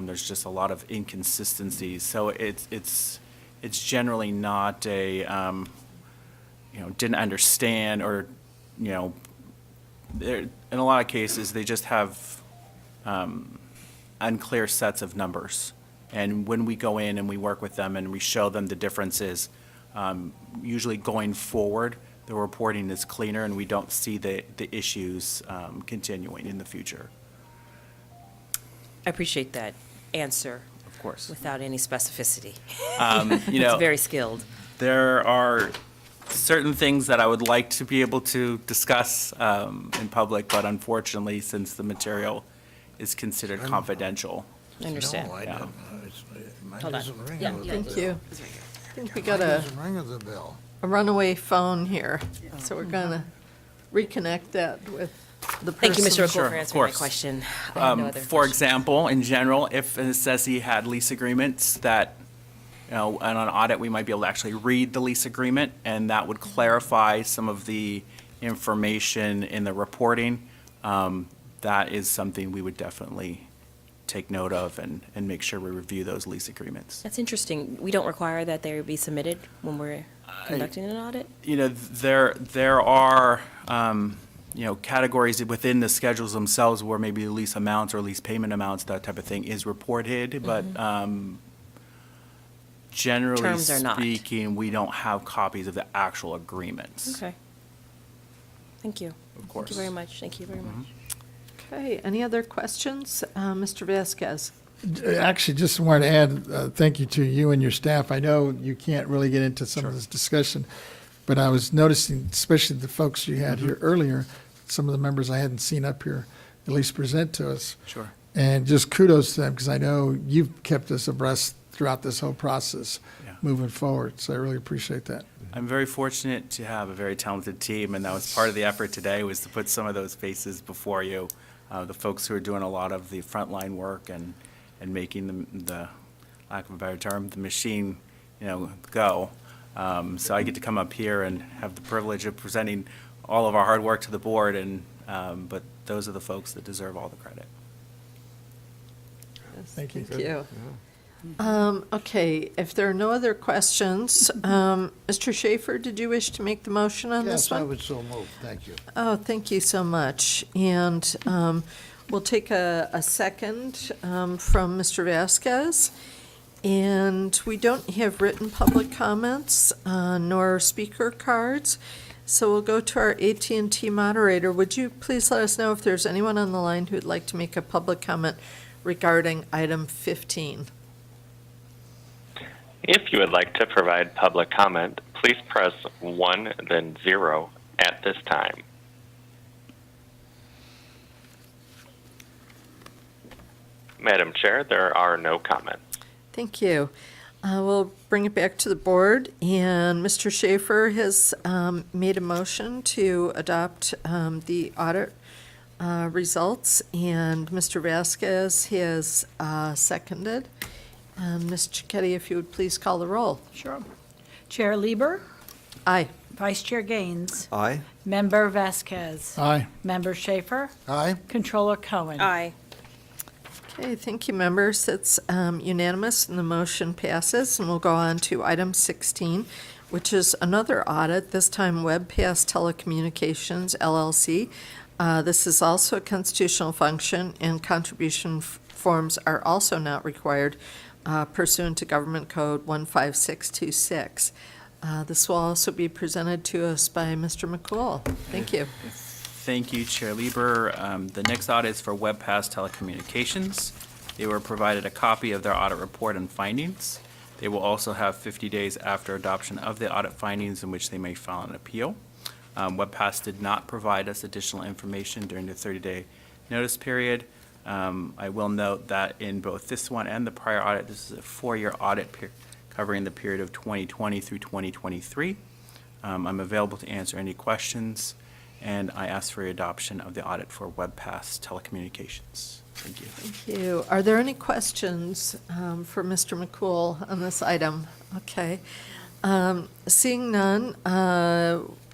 There's just a lot of inconsistencies. So it's generally not a, didn't understand or, in a lot of cases, they just have unclear sets of numbers. And when we go in and we work with them and we show them the differences, usually going forward, the reporting is cleaner and we don't see the issues continuing in the future. I appreciate that answer Of course. without any specificity. You know, It's very skilled. there are certain things that I would like to be able to discuss in public, but unfortunately, since the material is considered confidential. I understand. No, I Yeah. don't. Mine Hold on. isn't ringing Yeah, with yeah. the Thank bell. you. I think we got Mine a isn't ringing the bell. runaway phone here, so we're gonna reconnect that with the person. Thank you, Mr. Sure, McCool, of for answering my course. question. I have no other For questions. example, in general, if an assessee had lease agreements that, on an audit, we might be able to actually read the lease agreement, and that would clarify some of the information in the reporting. That is something we would definitely take note of and make sure we review those lease agreements. That's interesting. We don't require that they be submitted when we're conducting an audit? There are, categories within the schedules themselves where maybe lease amounts or lease payment amounts, that type of thing is reported, but generally Terms are not. speaking, we don't have copies of the actual agreements. Okay. Thank you. Of course. Thank you very much. Thank you very much. Okay, any other questions? Mr. Vasquez? Actually, just wanted to add, thank you to you and your staff. I know you can't really get into some of this discussion, but I was noticing, especially the folks you had here earlier, some of the members I hadn't seen up here at least present to us. Sure. And just kudos to them, because I know you've kept us abreast throughout this whole process Yeah. moving forward, so I really appreciate that. I'm very fortunate to have a very talented team, and that was part of the effort today, was to put some of those faces before you, the folks who are doing a lot of the frontline work and making the lack of a better term, the machine, go. So I get to come up here and have the privilege of presenting all of our hard work to the board, but those are the folks that deserve all the credit. Thank you. Thank you. Okay, if there are no other questions, Mr. Schaefer, did you wish to make the motion on this Yes, one? I would so move. Thank you. Oh, thank you so much. And we'll take a second from Mr. Vasquez. And we don't have written public comments nor speaker cards. So we'll go to our AT&T moderator. Would you please let us know if there's anyone on the line who'd like to make a public comment regarding item 15? If you would like to provide public comment, please press 1, then 0 at this time. Madam Chair, there are no comments. Thank you. We'll bring it back to the board, and Mr. Schaefer has made a motion to adopt the audit results, and Mr. Vasquez has seconded. Ms. Cicchetti, if you would please call the roll. Sure. Chair Lieber, Aye. Vice Chair Gaines, Aye. Member Vasquez, Aye. Member Schaefer, Aye. Controller Cohen. Aye. Okay, thank you, members. It's unanimous, and the motion passes. And we'll go on to item 16, which is another audit, this time WebPass Telecommunications, LLC. This is also a constitutional function, and contribution forms are also not required pursuant to Government Code 15626. This will also be presented to us by Mr. McCool. Thank you. Thank you, Chair Lieber. The next audit is for WebPass Telecommunications. They were provided a copy of their audit report and findings. They will also have 50 days after adoption of the audit findings in which they may file an appeal. WebPass did not provide us additional information during the 30-day notice period. I will note that in both this one and the prior audit, this is a 4-year audit covering the period of 2020 through 2023. I'm available to answer any questions, and I ask for your adoption of the audit for WebPass Telecommunications. Thank you. Thank you. Are there any questions for Mr. McCool on this item? Okay. Seeing none,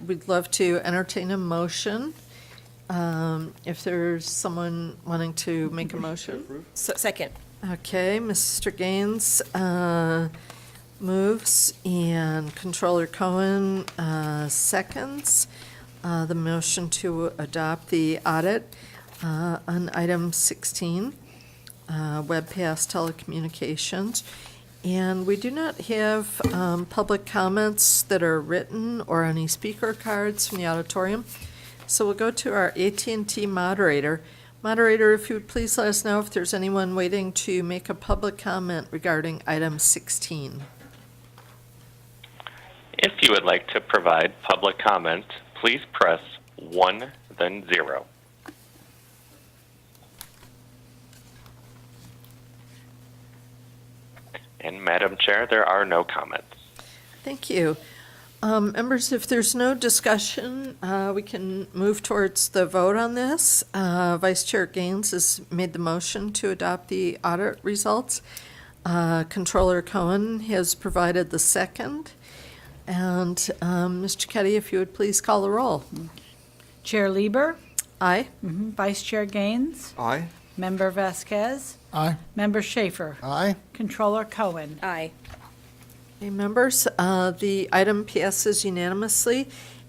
we'd love to entertain a motion. If there's someone wanting to make a motion. Second. Okay, Mr. Gaines moves, and Controller Cohen seconds the motion to adopt the audit on item 16, WebPass Telecommunications. And we do not have public comments that are written or any speaker cards from the auditorium. So we'll go to our AT&T moderator. Moderator, if you would please let us know if there's anyone waiting to make a public comment regarding item 16. If you would like to provide public comment, please press 1, then 0. And Madam Chair, there are no comments. Thank you. Members, if there's no discussion, we can move towards the vote on this. Vice Chair Gaines has made the motion to adopt the audit results. Controller Cohen has provided the second. And Ms. Cicchetti, if you would please call the roll. Chair Lieber, Aye. Vice Chair Gaines, Aye. Member Vasquez, Aye. Member Schaefer, Aye. Controller Cohen. Aye. Okay, members, the item passes unanimously,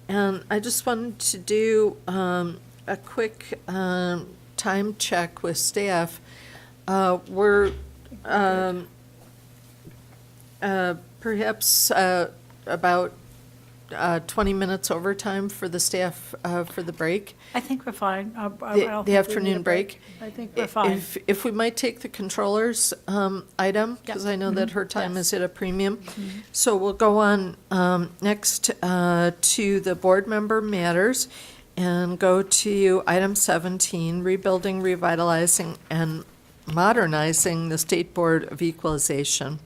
and I just wanted to do a quick time check with staff. We're perhaps about 20 minutes overtime for the staff for the break, I think we're fine. I don't the think we need afternoon a break. I think we're fine. If we might take the controller's item, because I know that her time is at a premium. So we'll go on next to the board member matters and go to item 17, rebuilding, revitalizing, and modernizing the State Board of Equalization.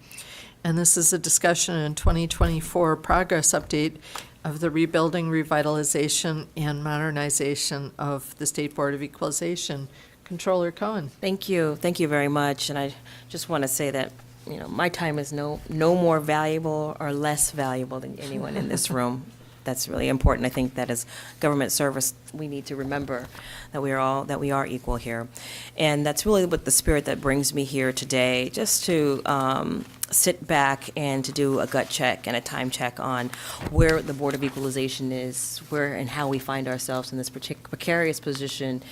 And this is a discussion and 2024 progress update of the rebuilding, revitalization, and modernization of the State Board of Equalization. Controller Cohen. Thank you. Thank you very much. And I just want to say that, you know, my time is no more valuable or less valuable than anyone in this room. That's really important. I think that as government service, we need to remember that we are equal here. And that's really what the spirit that brings me here today, just to sit back and to do a gut check and a time check on where the Board of Equalization is, where and how we find ourselves in this precarious position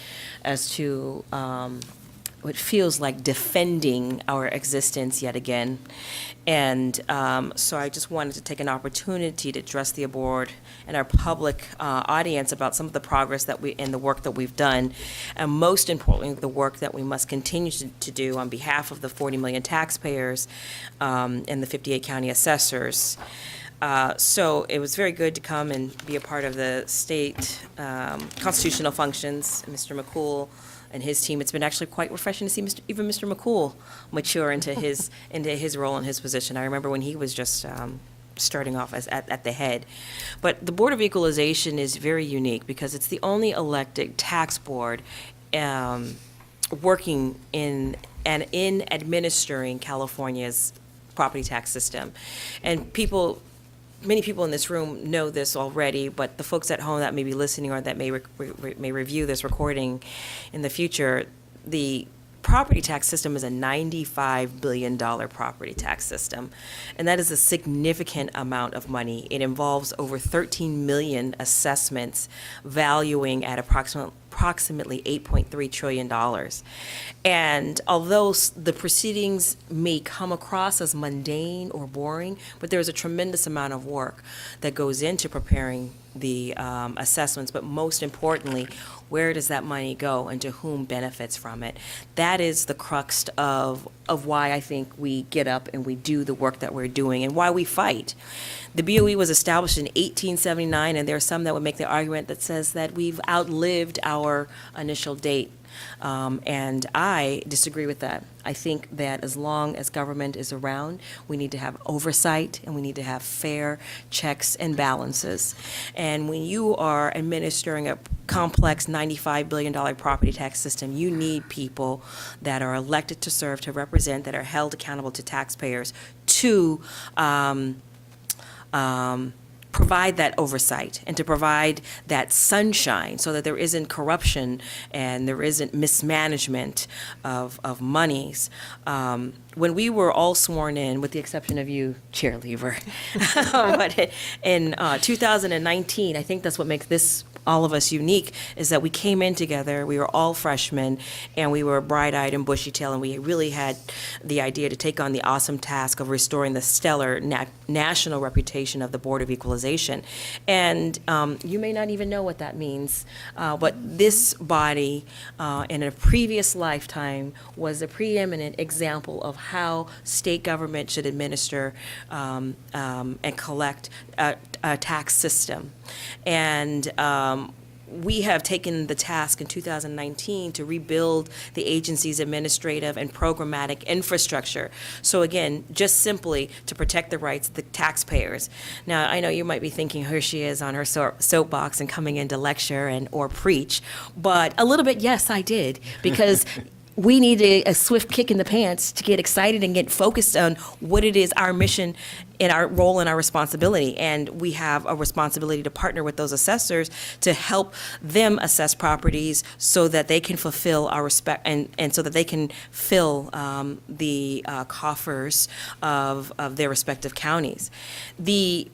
as to what feels like defending our existence yet again. And so I just wanted to take an opportunity to address the board and our public audience about some of the progress that and the work that we've done, and most importantly, the work that we must continue to do on behalf of the 40 million taxpayers and the 58 county assessors. So it was very good to come and be a part of the state constitutional functions. Mr. McCool and his team, it's been actually quite refreshing to see even Mr. McCool mature into his role and his position. I remember when he was just starting off as at the head. But the Board of Equalization is very unique because it's the only elected tax board working in administering California's property tax system. And many people in this room know this already, but the folks at home that may be listening or that may review this recording in the future, the property tax system is a $95 billion property tax system, and that is a significant amount of money. It involves over 13 million assessments valuing at approximately $8.3 trillion. And although the proceedings may come across as mundane or boring, but there's a tremendous amount of work that goes into preparing the assessments, but most importantly, where does that money go and to whom benefits from it? That is the crux of why I think we get up and we do the work that we're doing and why we fight. The BoE was established in 1879, and there are some that would make the argument that says that we've outlived our initial date. And I disagree with that. I think that as long as government is around, we need to have oversight and we need to have fair checks and balances. And when you are administering a complex $95 billion property tax system, you need people that are elected to serve, to represent, that are held accountable to taxpayers to provide that oversight and to provide that sunshine so that there isn't corruption and there isn't mismanagement of monies. When we were all sworn in, with the exception of you, Chair Lieber, but in 2019, I think that's what makes all of us unique, is that we came in together, we were all freshmen, and we were bright-eyed and bushy-tailed, and we really had the idea to take on the awesome task of restoring the stellar national reputation of the Board of Equalization. And you may not even know what that means, but this body, in a previous lifetime, was a preeminent example of how state government should administer and collect a tax system. And we have taken the task in 2019 to rebuild the agency's administrative and programmatic infrastructure. So again, just simply to protect the rights of the taxpayers. Now, I know you might be thinking, here she is on her soapbox and coming in to lecture or preach, but a little bit, yes, I did, because we need a swift kick in the pants to get excited and get focused on what it is, our mission and our role and our responsibility. And we have a responsibility to partner with those assessors to help them assess properties so that they can fulfill our respect and so that they can fill the coffers of their respective counties. The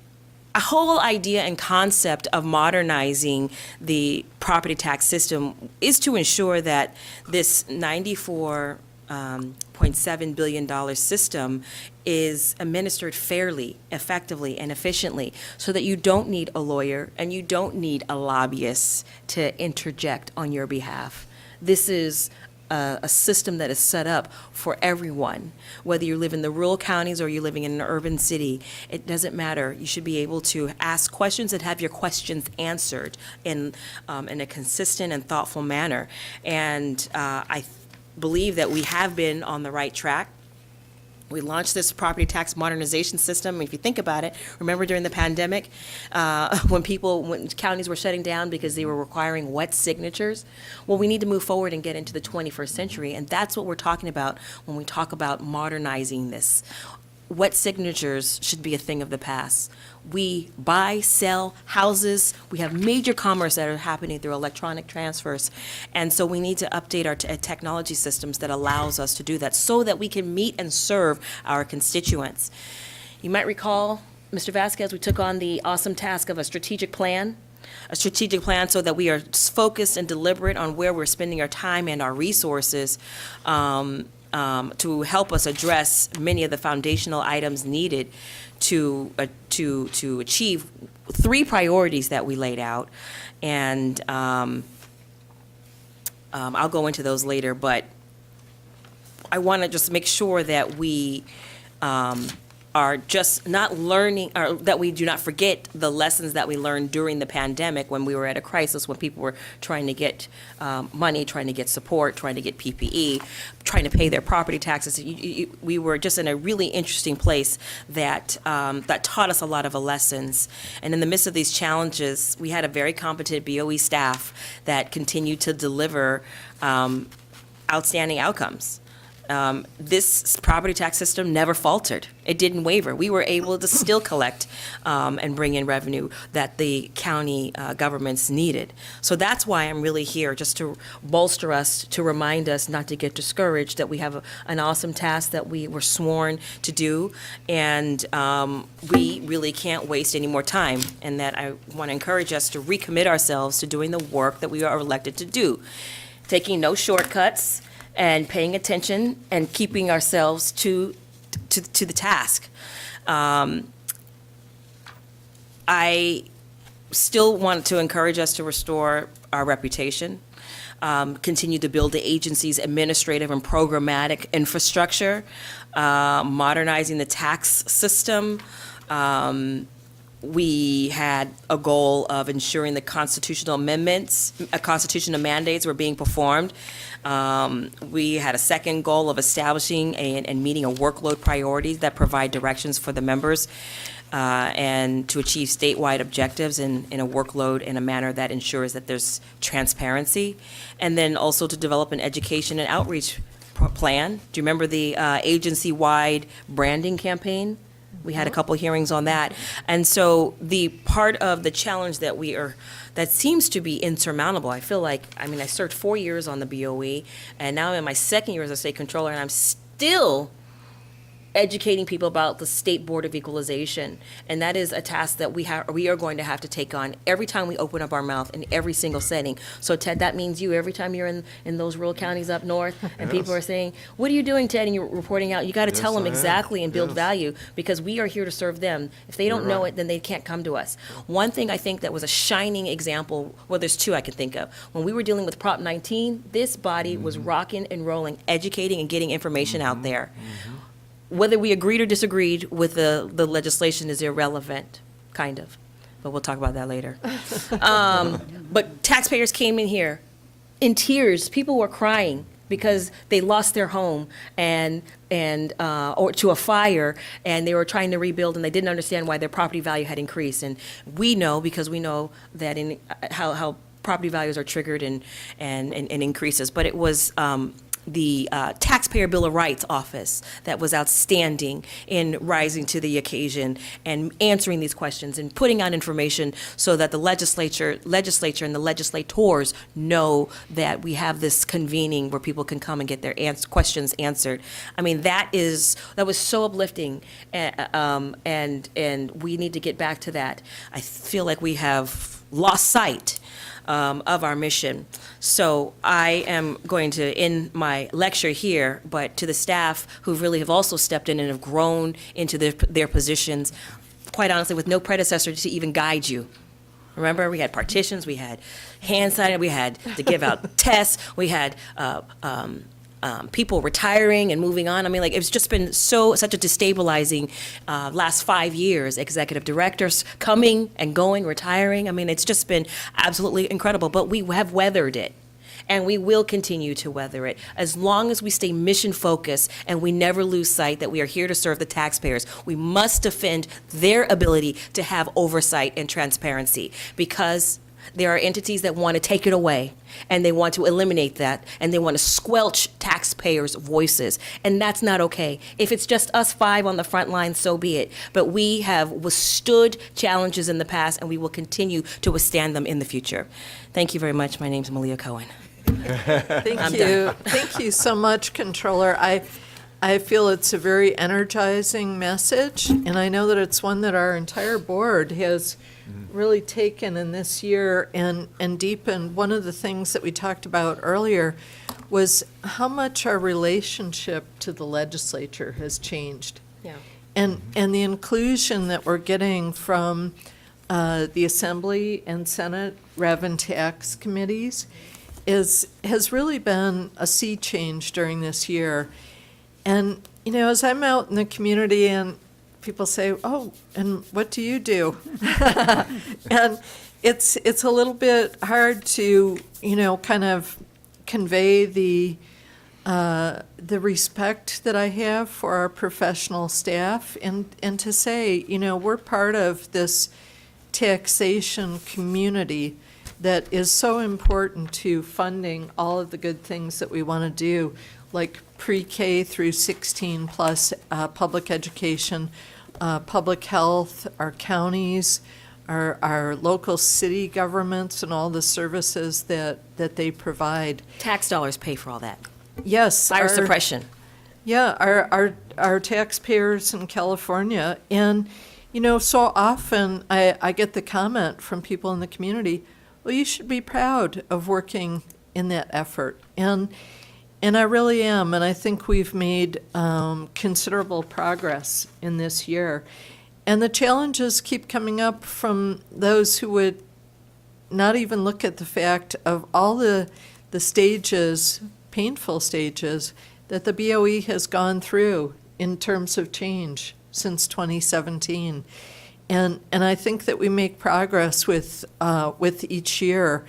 whole idea and concept of modernizing the property tax system is to ensure that this $94.7 billion system is administered fairly, effectively, and efficiently, so that you don't need a lawyer and you don't need a lobbyist to interject on your behalf. This is a system that is set up for everyone, whether you live in the rural counties or you're living in an urban city. It doesn't matter. You should be able to ask questions and have your questions answered in a consistent and thoughtful manner. And I believe that we have been on the right track. We launched this property tax modernization system. If you think about it, remember during the pandemic, when counties were shutting down because they were requiring wet signatures? Well, we need to move forward and get into the 21st century, and that's what we're talking about when we talk about modernizing this. Wet signatures should be a thing of the past. We buy, sell houses. We have major commerce that are happening through electronic transfers. And so we need to update our technology systems that allows us to do that so that we can meet and serve our constituents. You might recall, Mr. Vasquez, we took on the awesome task of a strategic plan a strategic plan so that we are focused and deliberate on where we're spending our time and our resources to help us address many of the foundational items needed to achieve 3 priorities that we laid out. And I'll go into those later, but I want to just make sure that we are just not learning, or that we do not forget the lessons that we learned during the pandemic when we were at a crisis, when people were trying to get money, trying to get support, trying to get PPE, trying to pay their property taxes. We were just in a really interesting place that taught us a lot of lessons. And in the midst of these challenges, we had a very competent BoE staff that continued to deliver outstanding outcomes. This property tax system never faltered. It didn't waver. We were able to still collect and bring in revenue that the county governments needed. So that's why I'm really here, just to bolster us, to remind us not to get discouraged, that we have an awesome task that we were sworn to do, and we really can't waste any more time, and that I want to encourage us to recommit ourselves to doing the work that we are elected to do, taking no shortcuts, and paying attention and keeping ourselves to the task. I still want to encourage us to restore our reputation, continue to build the agency's administrative and programmatic infrastructure, modernizing the tax system. We had a goal of ensuring the constitutional amendments, constitutional mandates were being performed. We had a second goal of establishing and meeting a workload priorities that provide directions for the members and to achieve statewide objectives in a workload in a manner that ensures that there's transparency. And then also to develop an education and outreach plan. Do you remember the agency-wide branding campaign? We had a couple hearings on that. And so the part of the challenge that seems to be insurmountable, I feel like, I served 4 years on the BoE, and now I'm in my second year as a state controller, and I'm still educating people about the State Board of Equalization. And that is a task that we are going to have to take on every time we open up our mouth in every single setting. So Ted, that means you, every time you're in those rural counties up north, and people are saying, what are you doing, Ted? And you're reporting out, you got to tell them exactly and build value, because we are here to serve them. If they don't know it, then they can't come to us. One thing I think that was a shining example, well, there's 2 I can think of. When we were dealing with Prop 19, this body was rocking and rolling, educating and getting information out there. Whether we agreed or disagreed with the legislation is irrelevant, kind of, but we'll talk about that later. But taxpayers came in here in tears. People were crying because they lost their home or to a fire, and they were trying to rebuild, and they didn't understand why their property value had increased. And we know, because we know that in how property values are triggered and increases. But it was the Taxpayer Bill of Rights office that was outstanding in rising to the occasion and answering these questions and putting out information so that the legislature and the legislators know that we have this convening where people can come and get their questions answered. That was so uplifting, and we need to get back to that. I feel like we have lost sight of our mission. So I am going to end my lecture here, but to the staff who really have also stepped in and have grown into their positions, quite honestly, with no predecessor to even guide you. Remember, we had partitions, we had hand signing, we had to give out tests, we had people retiring and moving on. It's just been such a destabilizing last 5 years. Executive directors coming and going, retiring. It's just been absolutely incredible. But we have weathered it, and we will continue to weather it as long as we stay mission focused and we never lose sight that we are here to serve the taxpayers. We must defend their ability to have oversight and transparency, because there are entities that want to take it away, and they want to eliminate that, and they want to squelch taxpayers' voices, and that's not okay. If it's just us 5 on the front line, so be it. But we have withstood challenges in the past, and we will continue to withstand them in the future. Thank you very much. My name's Malia Cohen. Thank you. Thank you so much, Controller. I feel it's a very energizing message, and I know that it's one that our entire board has really taken in this year and deepened. One of the things that we talked about earlier was how much our relationship to the legislature has changed. Yeah. And the inclusion that we're getting from the Assembly and Senate Rev and Tax Committees has really been a sea change during this year. And, you know, as I'm out in the community and people say, oh, and what do you do? And it's a little bit hard to, you know, kind of convey the respect that I have for our professional staff and to say, you know, we're part of this taxation community that is so important to funding all of the good things that we want to do, like pre-K through 16 plus public education, public health, our counties, our local city governments, and all the services that they provide. Tax dollars pay for all that. Yes. Fire suppression. Yeah, our taxpayers in California. And, you know, so often I get the comment from people in the community, well, you should be proud of working in that effort. And I really am, and I think we've made considerable progress in this year. And the challenges keep coming up from those who would not even look at the fact of all the stages, painful stages, that the BoE has gone through in terms of change since 2017. And I think that we make progress with each year.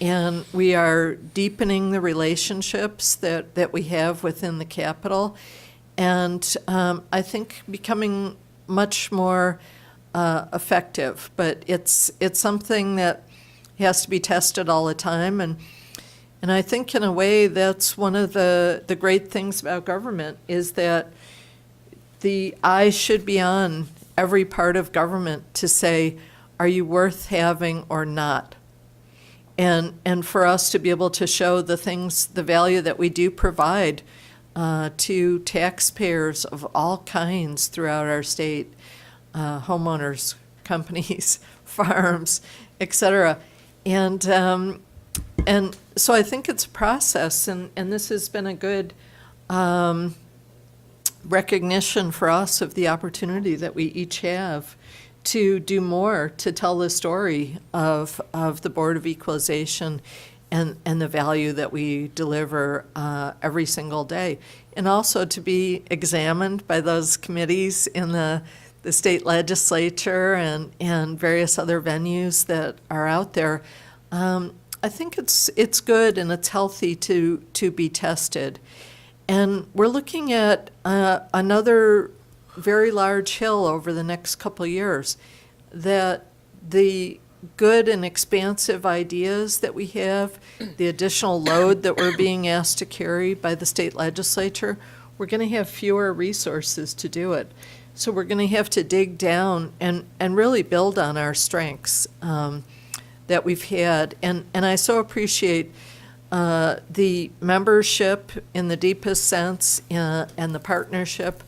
And we are deepening the relationships that we have within the Capitol. And I think becoming much more effective. But it's something that has to be tested all the time. And I think in a way that's one of the great things about government is that the eye should be on every part of government to say, are you worth having or not? And for us to be able to show the things, the value that we do provide to taxpayers of all kinds throughout our state, homeowners, companies, farms, et cetera. And so I think it's a process, and this has been a good recognition for us of the opportunity that we each have to do more to tell the story of the Board of Equalization and the value that we deliver every single day. And also to be examined by those committees in the state legislature and various other venues that are out there. I think it's good and it's healthy to be tested. And we're looking at another very large hill over the next couple of years, that the good and expansive ideas that we have, the additional load that we're being asked to carry by the state legislature, we're going to have fewer resources to do it. So we're going to have to dig down and really build on our strengths that we've had. And I so appreciate the membership in the deepest sense and the partnership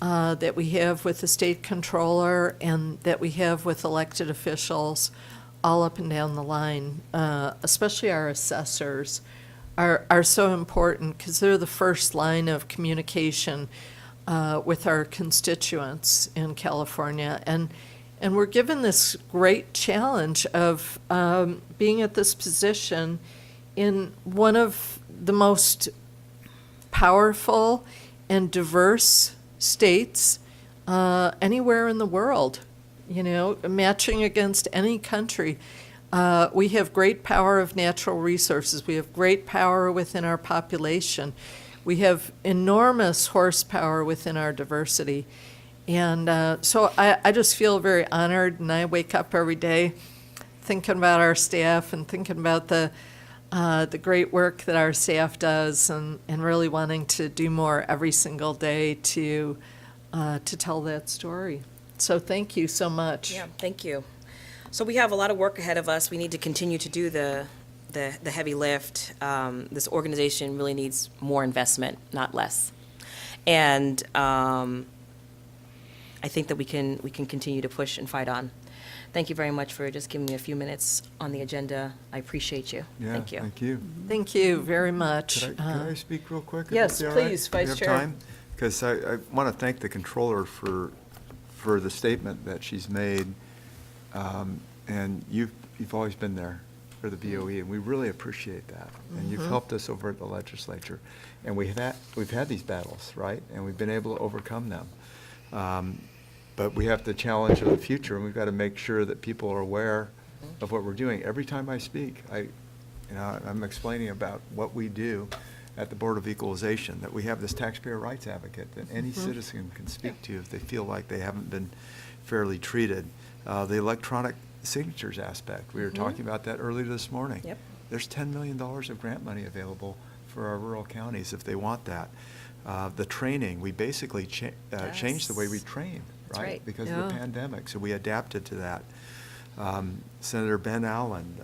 that we have with the state controller and that we have with elected officials all up and down the line, especially our assessors, are so important because they're the first line of communication with our constituents in California. And we're given this great challenge of being at this position in one of the most powerful and diverse states anywhere in the world, you know, matching against any country. We have great power of natural resources. We have great power within our population. We have enormous horsepower within our diversity. And so I just feel very honored, and I wake up every day thinking about our staff and thinking about the great work that our staff does, and really wanting to do more every single day to tell that story. So thank you so much. Yeah, thank you. So we have a lot of work ahead of us. We need to continue to do the heavy lift. This organization really needs more investment, not less. And I think that we can continue to push and fight on. thank you very much for just giving me a few minutes on the agenda. I appreciate you. Yeah, Thank you. thank you. Thank you very much. Could I speak real quick? yes, please, Vice Chair. Because I want to thank the controller for the statement that she's made. And you've always been there for the BoE, and we really appreciate that. And you've helped us over at the legislature. And we've had these battles, right? And we've been able to overcome them. But we have the challenge of the future, and we've got to make sure that people are aware of what we're doing. Every time I speak, I'm explaining about what we do at the Board of Equalization, that we have this taxpayer rights advocate that any citizen can speak to if they feel like they haven't been fairly treated. The electronic signatures aspect, we were talking about that earlier this morning. Yep. There's $10 million of grant money available for our rural counties if they want that. The training, we basically changed the way we train, That's right. Because of the pandemic, so we adapted to that. Senator Ben Allen,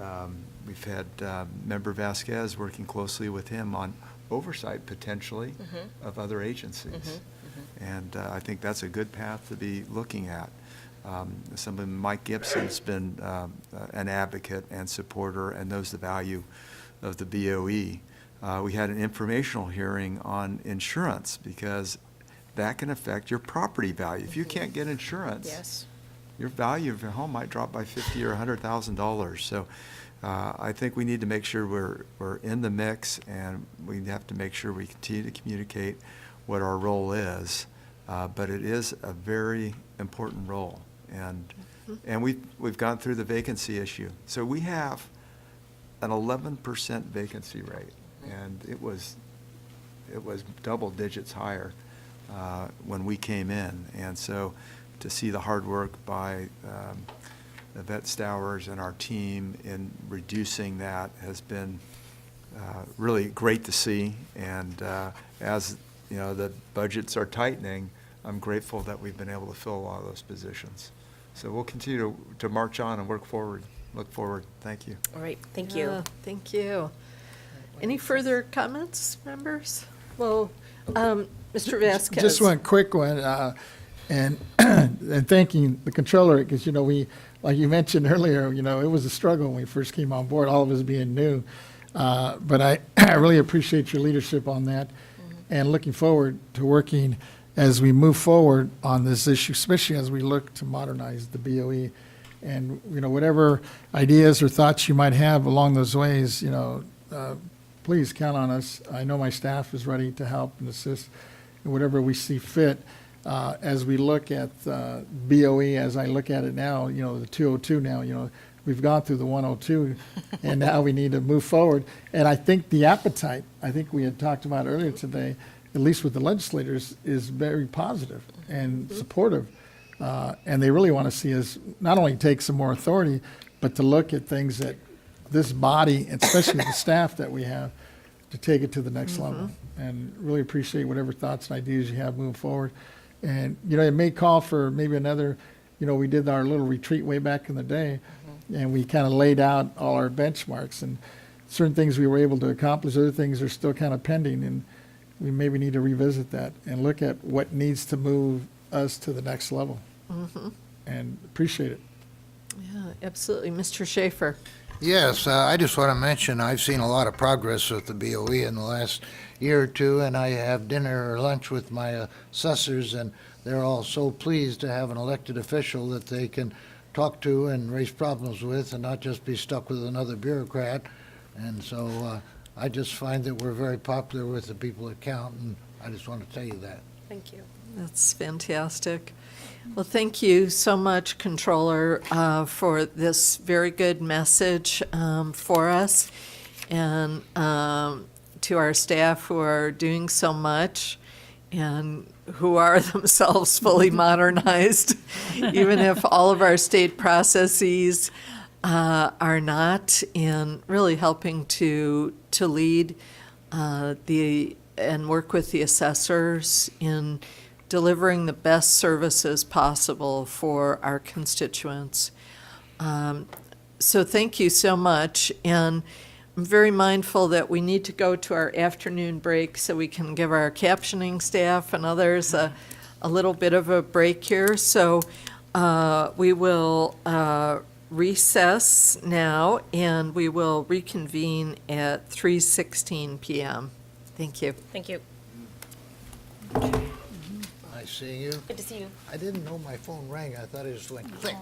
we've had Member Vasquez working closely with him on oversight potentially of other agencies. And I think that's a good path to be looking at. Somebody, Mike Gibson's been an advocate and supporter and knows the value of the BoE. We had an informational hearing on insurance because that can affect your property value. If you can't get insurance, Yes. your value of your home might drop by $50,000 or $100,000. So I think we need to make sure we're in the mix, and we have to make sure we continue to communicate what our role is. But it is a very important role, and we've gone through the vacancy issue. So we have an 11% vacancy rate, and it was double digits higher when we came in. And so to see the hard work by Yvette Stowers and our team in reducing that has been really great to see. And as you know, the budgets are tightening, I'm grateful that we've been able to fill a lot of those positions. So we'll continue to march on and work forward. Look forward. Thank you. All right, thank you. Thank you. Any further comments, members? Well, Mr. Vasquez. Just one quick one, and and thanking the controller, because, we, like you mentioned earlier, it was a struggle when we first came on board, all of us being new. But I really appreciate your leadership on that, and looking forward to working as we move forward on this issue, especially as we look to modernize the BoE. And, whatever ideas or thoughts you might have along those ways, please count on us. I know my staff is ready to help and assist in whatever we see fit. As we look at BoE, as I look at it now, the 202 now, we've gone through the 102, and now we need to move forward. And I think the appetite, I think we had talked about earlier today, at least with the legislators, is very positive and supportive. And they really want to see us not only take some more authority, but to look at things that this body, and especially the staff that we have, to take it to the next level. And really appreciate whatever thoughts and ideas you have moving forward. And, it may call for maybe another, we did our little retreat way back in the day, and we kind of laid out all our benchmarks, and certain things we were able to accomplish, other things are still kind of pending, and we maybe need to revisit that and look at what needs to move us to the next level. And appreciate it. Yeah, absolutely. Mr. Schaefer. Yes, I just want to mention I've seen a lot of progress with the BoE in the last year or two, and I have dinner or lunch with my assessors, and they're all so pleased to have an elected official that they can talk to and raise problems with and not just be stuck with another bureaucrat. And so I just find that we're very popular with the people that count, and I just want to tell you that. Thank you. That's fantastic. Well, thank you so much, Controller, for this very good message for us, and to our staff who are doing so much and who are themselves fully modernized, even if all of our state processes are not, in really helping to lead and work with the assessors in delivering the best services possible for our constituents. So thank you so much. And I'm very mindful that we need to go to our afternoon break so we can give our captioning staff and others a little bit of a break here. So We will recess now, and we will reconvene at 3:16 PM. Thank you. Thank you. Nice seeing you. Good to see you. I didn't know my phone rang. I thought it just went click.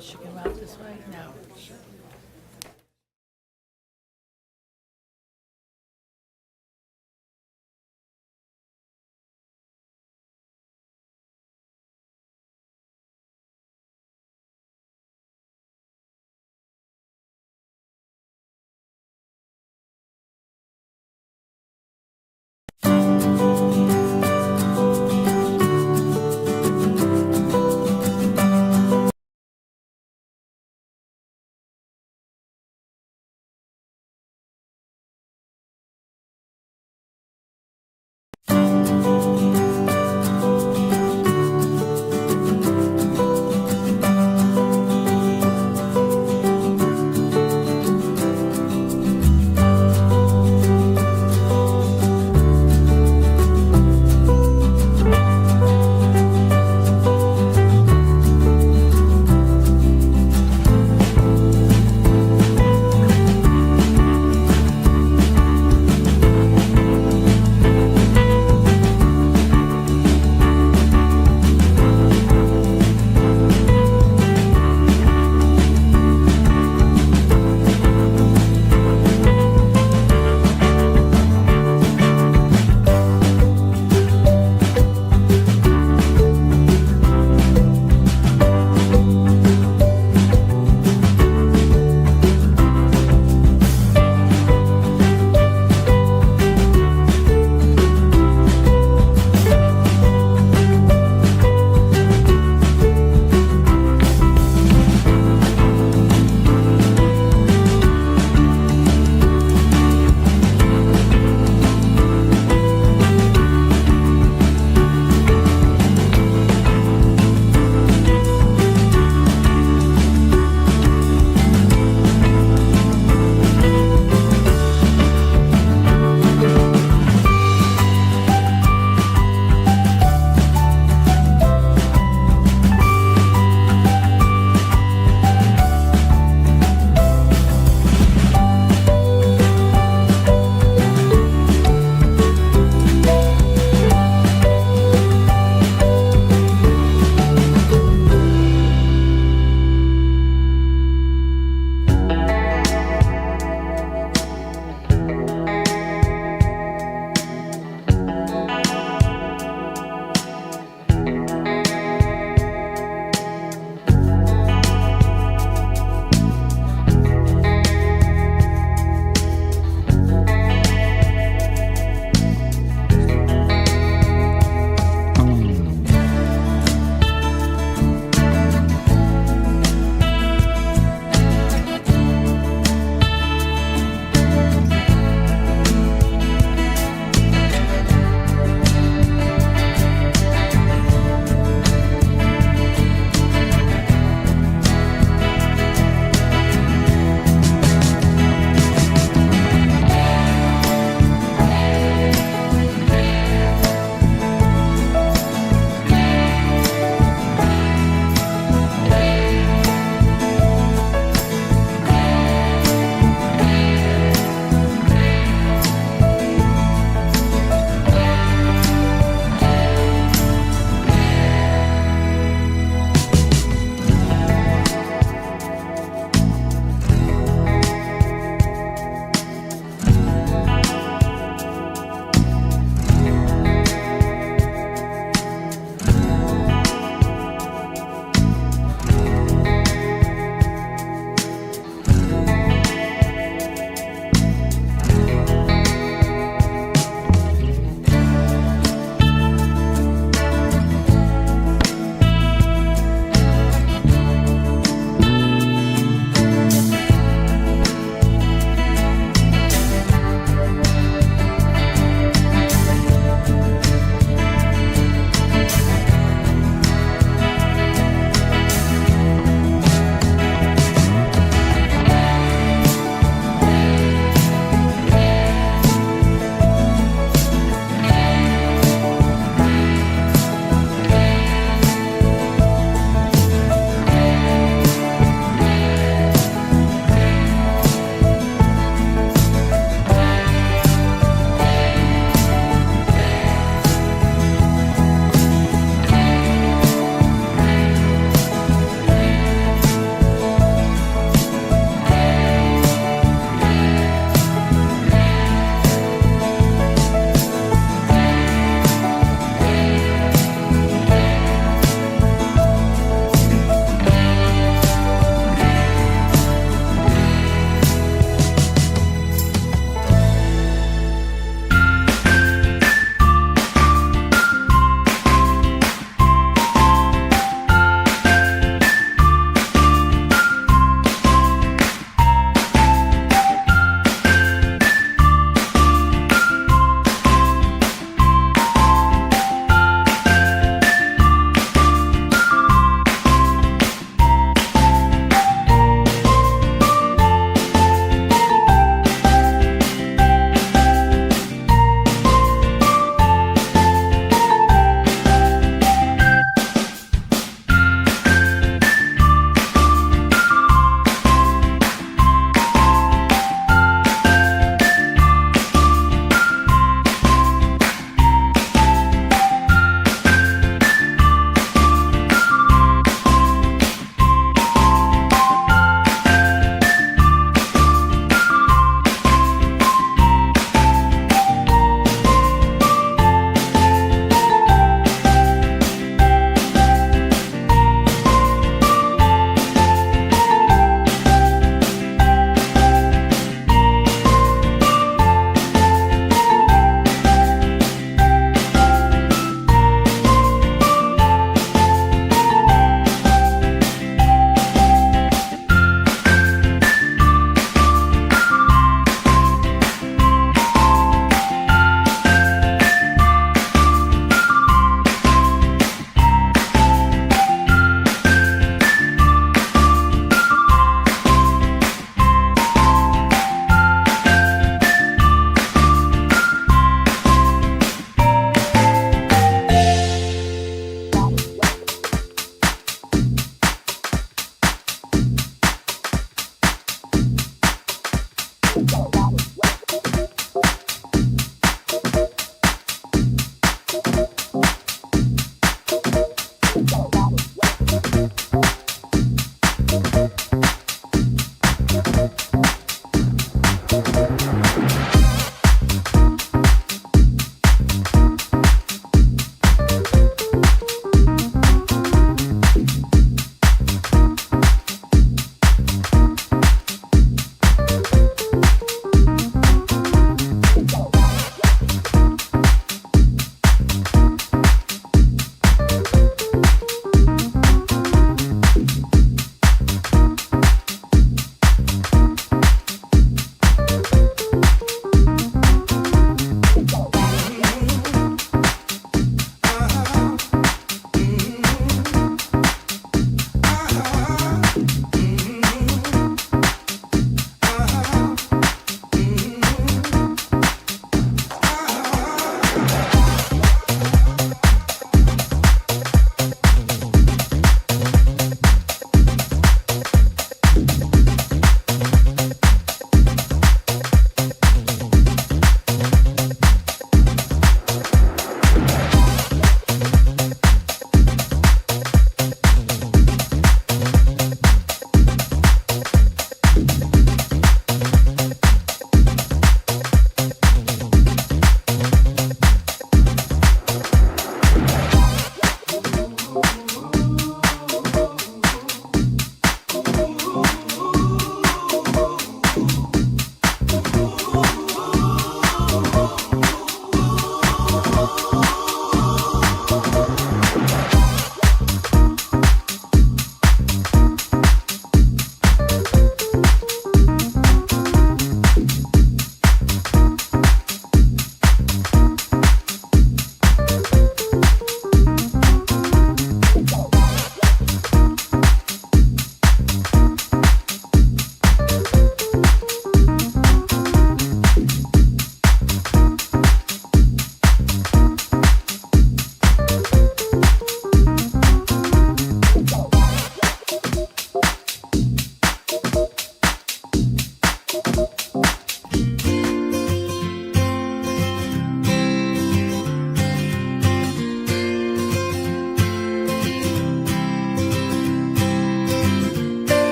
Should go out this way? No.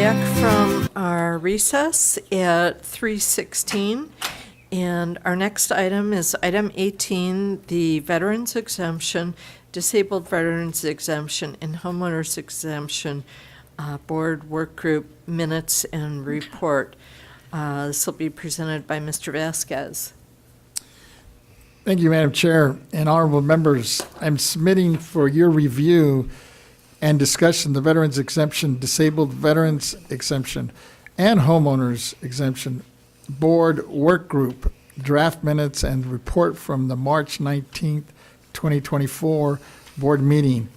back from our recess at 3:16, and our next item is item 18, the Veterans Exemption, Disabled Veterans Exemption, and Homeowners Exemption Board Work Group Minutes and Report. This will be presented by Mr. Vasquez. Thank you, Madam Chair and honorable members. I'm submitting for your review and discussion the Veterans Exemption, Disabled Veterans Exemption, and Homeowners Exemption Board Work Group draft minutes and report from the March 19th, 2024 board meeting.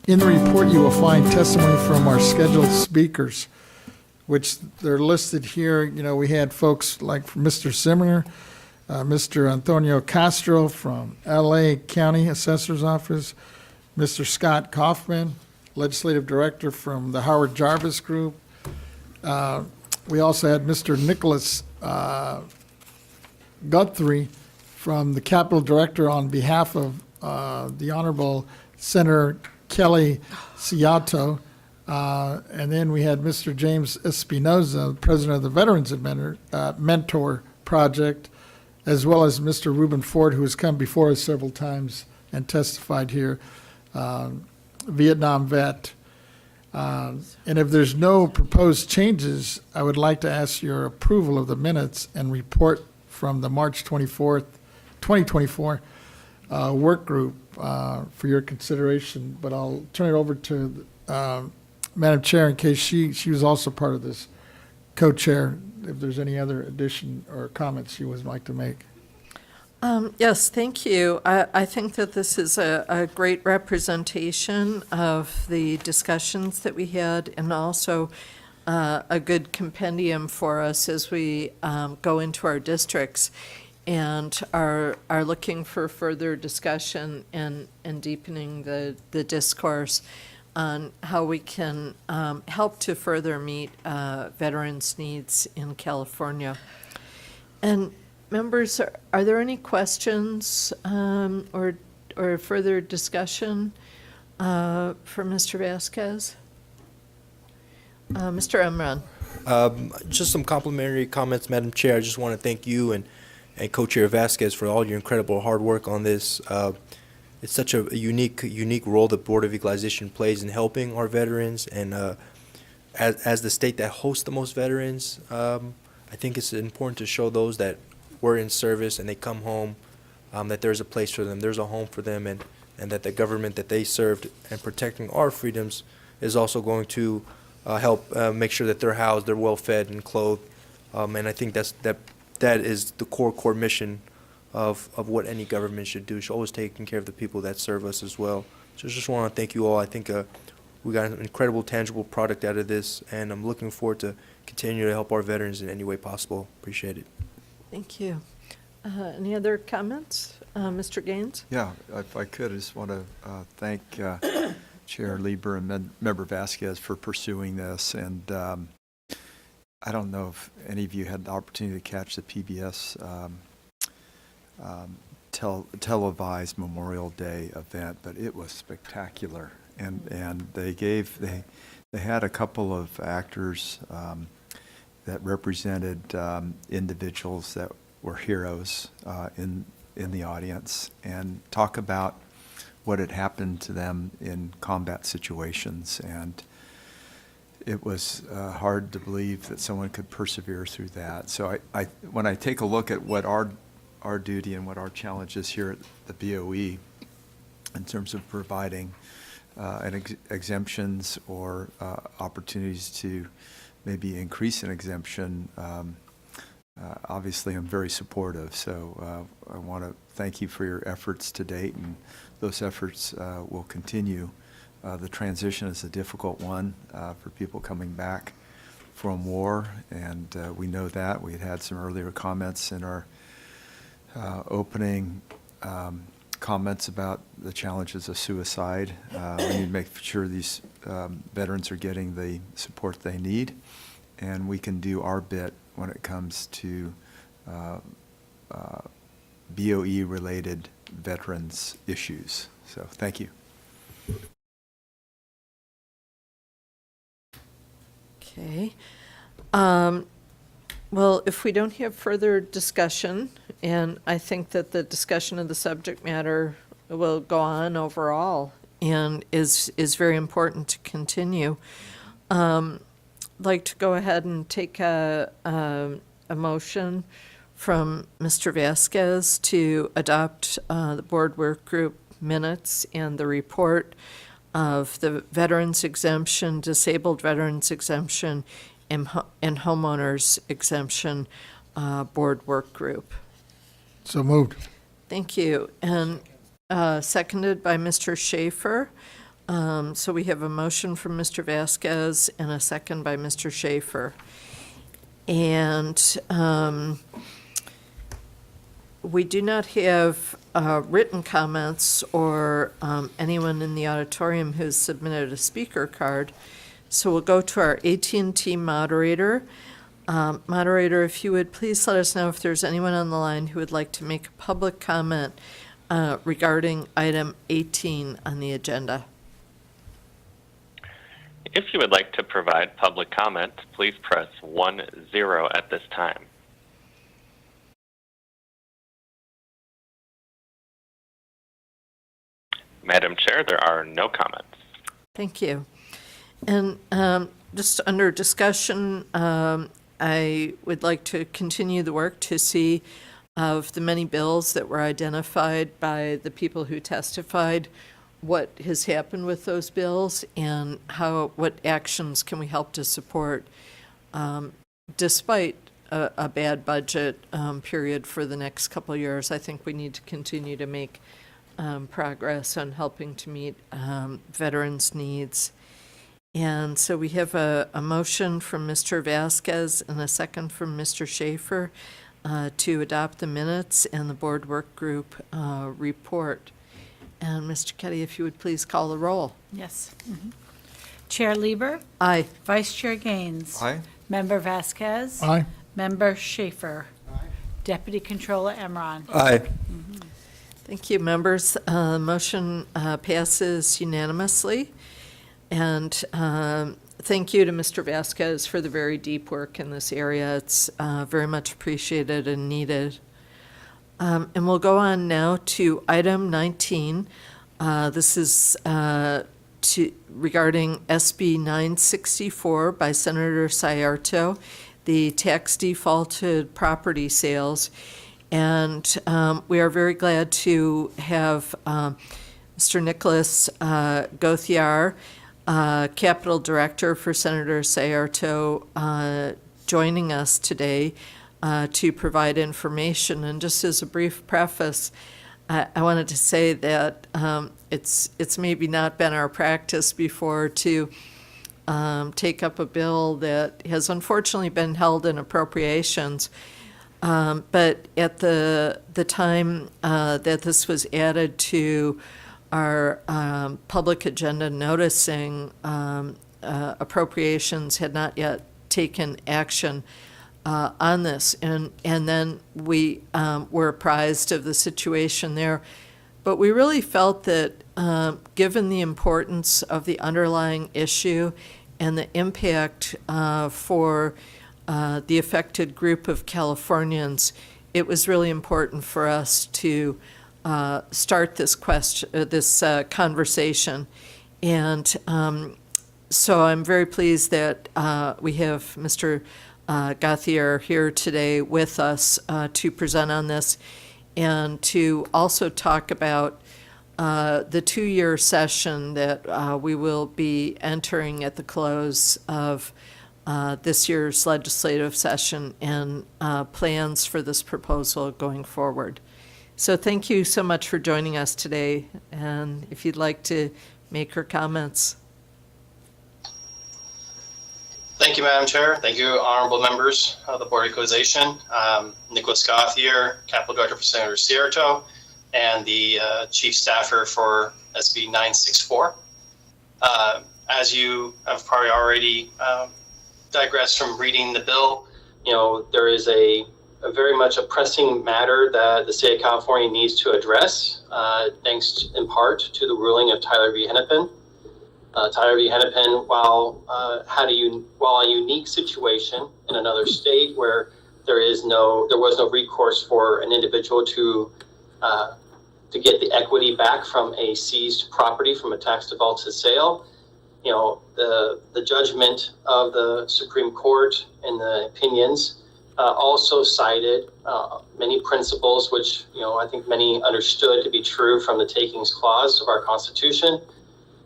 In the report, you will find testimony from our scheduled speakers, which they're listed here. You know, we had folks like Mr. Zimmer, Mr. Antonio Castro from LA County Assessor's Office, Mr. Scott Kaufman, Legislative Director from the Howard Jarvis Group. We also had Mr. Nicholas Guthrie from the Capitol Director on behalf of the Honorable Senator Kelly Ciato. And then we had Mr. James Espinoza, President of the Veterans Mentor Project, as well as Mr. Reuben Ford, who has come before us several times and testified here, Vietnam vet. And if there's no proposed changes, I would like to ask your approval of the minutes and report from the March 24th, 2024 work group for your consideration. But I'll turn it over to Madam Chair in case she was also part of this co-chair, if there's any other addition or comments she would like to make. Yes, thank you. I think that this is a great representation of the discussions that we had, and also a good compendium for us as we go into our districts and are looking for further discussion and deepening the discourse on how we can help to further meet veterans' needs in California. And members, are there any questions or further discussion for Mr. Vasquez? Mr. Emran. Just some complimentary comments, Madam Chair. I just want to thank you and Co-Chair Vasquez for all your incredible hard work on this. It's such a unique role the Board of Equalization plays in helping our veterans, and as the state that hosts the most veterans, I think it's important to show those that we're in service and they come home, that there's a place for them, there's a home for them, and that the government that they served and protecting our freedoms is also going to help make sure that they're housed, they're well fed and clothed, and I think that is the core mission of what any government should do. Should always taking care of the people that serve us as well. So I just want to thank you all. I think we got an incredible, tangible product out of this, and I'm looking forward to continue to help our veterans in any way possible. Appreciate it. Thank you. Any other comments? Mr. Gaines? Yeah, if I could, I just want to thank Chair Lieber and Member Vasquez for pursuing this. And I don't know if any of you had the opportunity to catch the PBS televised Memorial Day event, but it was spectacular. And they had a couple of actors that represented individuals that were heroes in the audience, and talk about what had happened to them in combat situations. And it was hard to believe that someone could persevere through that. So I when I take a look at what our duty and what our challenge is here at the BoE in terms of providing exemptions or opportunities to maybe increase an exemption, obviously I'm very supportive. So I want to thank you for your efforts to date, and those efforts will continue. The transition is a difficult one for people coming back from war, and we know that. We had some earlier comments in our opening comments about the challenges of suicide. We need to make sure these veterans are getting the support they need, and we can do our bit when it comes to BoE-related veterans issues. So thank you. Okay. Well, if we don't have further discussion, and I think that the discussion of the subject matter will go on overall and is very important to continue, I'd like to go ahead and take a motion from Mr. Vasquez to adopt the board work group minutes and the report of the veterans exemption, disabled veterans exemption, and homeowners exemption board work group. So moved. Thank you. And seconded by Mr. Schaefer. So we have a motion from Mr. Vasquez and a second by Mr. Schaefer. And we do not have written comments or anyone in the auditorium who's submitted a speaker card. So we'll go to our AT&T moderator. Moderator, if you would please let us know if there's anyone on the line who would like to make a public comment regarding item 18 on the agenda. If you would like to provide public comment, please press 10 at this time. Madam Chair, there are no comments. Thank you. And just under discussion, I would like to continue the work to see of the many bills that were identified by the people who testified, what has happened with those bills and what actions can we help to support despite a bad budget period for the next couple of years. I think we need to continue to make progress on helping to meet veterans' needs. And so we have a motion from Mr. Vasquez and a second from Mr. Schaefer to adopt the minutes and the board work group report. And Mr. Ketty, if you would please call the roll. Yes. Chair Lieber. Aye. Vice Chair Gaines. Aye. Member Vasquez. Aye. Member Schaefer. Deputy Controller Emron. Aye. Thank you, members. Motion passes unanimously. And thank you to Mr. Vasquez for the very deep work in this area. It's very much appreciated and needed. And we'll go on now to item 19. This is regarding SB 964 by Senator Sayarto, the tax defaulted property sales. And we are very glad to have Mr. Nicholas Gauthier, Capital Director for Senator Sayarto, joining us today to provide information. And just as a brief preface, I wanted to say that it's maybe not been our practice before to take up a bill that has unfortunately been held in appropriations. But at the time that this was added to our public agenda noticing, appropriations had not yet taken action on this. And then we were apprised of the situation there. But we really felt that given the importance of the underlying issue and the impact for the affected group of Californians, it was really important for us to start this conversation. And so I'm very pleased that we have Mr. Gauthier here today with us to present on this and to also talk about the 2-year session that we will be entering at the close of this year's legislative session and plans for this proposal going forward. So thank you so much for joining us today, and if you'd like to make your comments. Thank you, Madam Chair. Thank you, honorable members of the Board of Equalization. Nicholas Gauthier, Capital Director for Senator Sayarto, and the Chief Staffer for SB 964. As you have probably already digressed from reading the bill, there is a very much a pressing matter that the state of California needs to address, thanks in part to the ruling of Tyler v. Hennepin. Tyler v. Hennepin, while a unique situation in another state where there was no recourse for an individual to get the equity back from a seized property from a tax defaulted sale. The judgment of the Supreme Court and the opinions also cited many principles which I think many understood to be true from the Takings Clause of our Constitution,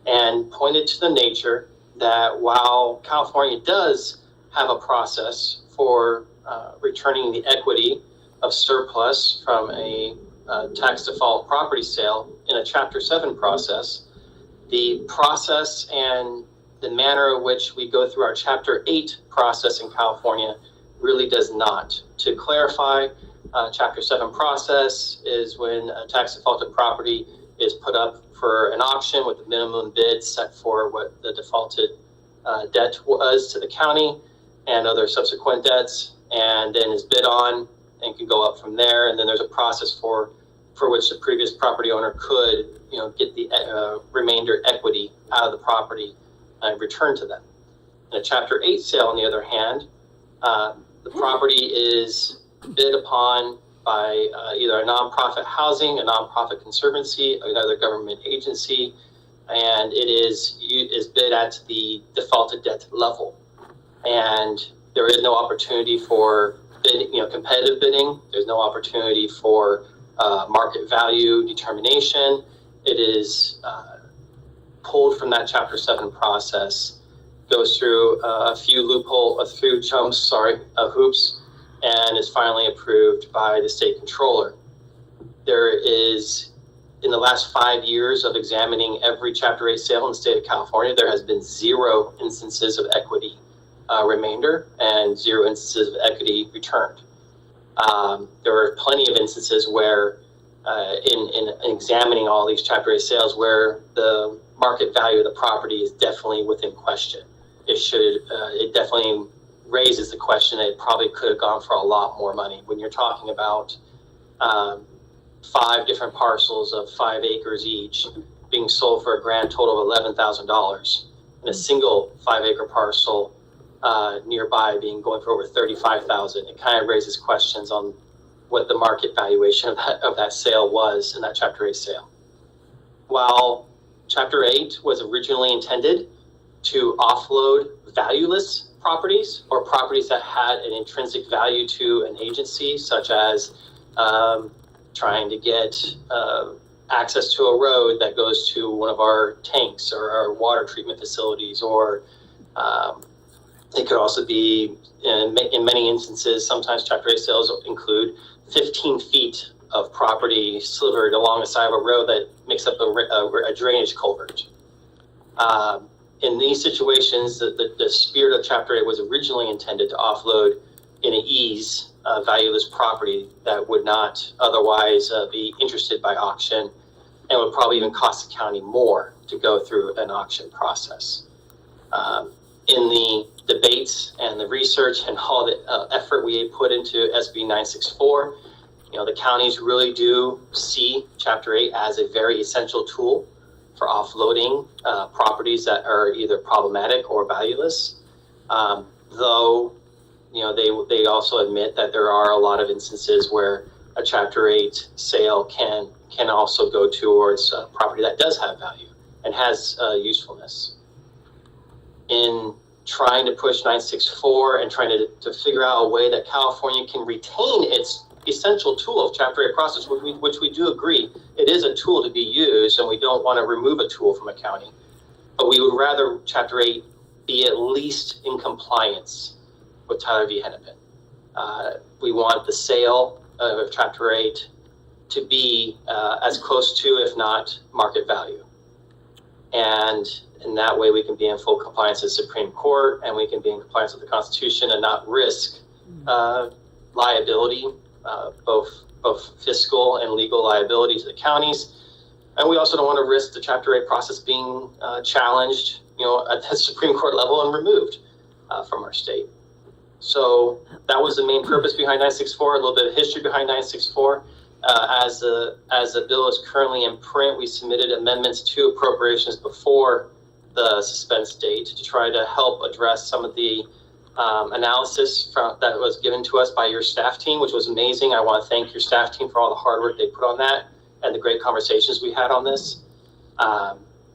and pointed to the nature that while California does have a process for returning the equity of surplus from a tax default property sale in a Chapter 7 process, the process and the manner in which we go through our Chapter 8 process in California really does not. To clarify, Chapter 7 process is when a tax defaulted property is put up for an auction with the minimum bid set for what the defaulted debt was to the county and other subsequent debts, and then is bid on and can go up from there. And then there's a process for which the previous property owner could get the remainder equity out of the property and return to them. In a Chapter 8 sale, on the other hand, the property is bid upon by either a nonprofit housing, a nonprofit conservancy, another government agency, and it is bid at the defaulted debt level. And there is no opportunity for competitive bidding. There's no opportunity for market value determination. It is pulled from that Chapter 7 process, goes through a few hoops, and is finally approved by the state controller. There is, in the last 5 years of examining every Chapter 8 sale in the state of California, there has been 0 instances of equity remainder and 0 instances of equity returned. There are plenty of instances where, in examining all these Chapter 8 sales, where the market value of the property is definitely within question. It definitely raises the question that it probably could have gone for a lot more money. When you're talking about 5 different parcels of 5 acres each being sold for a grand total of $11,000, and a single 5-acre parcel nearby going for over $35,000, it kind of raises questions on what the market valuation of that sale was in that Chapter 8 sale. While Chapter 8 was originally intended to offload valueless properties or properties that had an intrinsic value to an agency, such as trying to get access to a road that goes to one of our tanks or our water treatment facilities, or it could also be, in many instances, sometimes Chapter 8 sales include 15 feet of property slivered along the side of a road that makes up a drainage culvert. In these situations, the spirit of Chapter 8 was originally intended to offload in an ease valueless property that would not otherwise be interested by auction, and would probably even cost the county more to go through an auction process. In the debates and the research and all the effort we put into SB 964, the counties really do see Chapter 8 as a very essential tool for offloading properties that are either problematic or valueless. Though, they also admit that there are a lot of instances where a Chapter 8 sale can also go towards property that does have value and has usefulness. In trying to push 964 and trying to figure out a way that California can retain its essential tool of Chapter 8 process, which we do agree it is a tool to be used, and we don't want to remove a tool from a county, but we would rather Chapter 8 be at least in compliance with Tyler v. Hennepin. We want the sale of Chapter 8 to be as close to, if not market value. And in that way, we can be in full compliance with the Supreme Court, and we can be in compliance with the Constitution and not risk liability, both fiscal and legal liability to the counties. And we also don't want to risk the Chapter 8 process being challenged, at the Supreme Court level and removed from our state. So that was the main purpose behind 964, a little bit of history behind 964. As the bill is currently in print, we submitted amendments to appropriations before the suspense date to try to help address some of the analysis that was given to us by your staff team, which was amazing. I want to thank your staff team for all the hard work they put on that and the great conversations we had on this.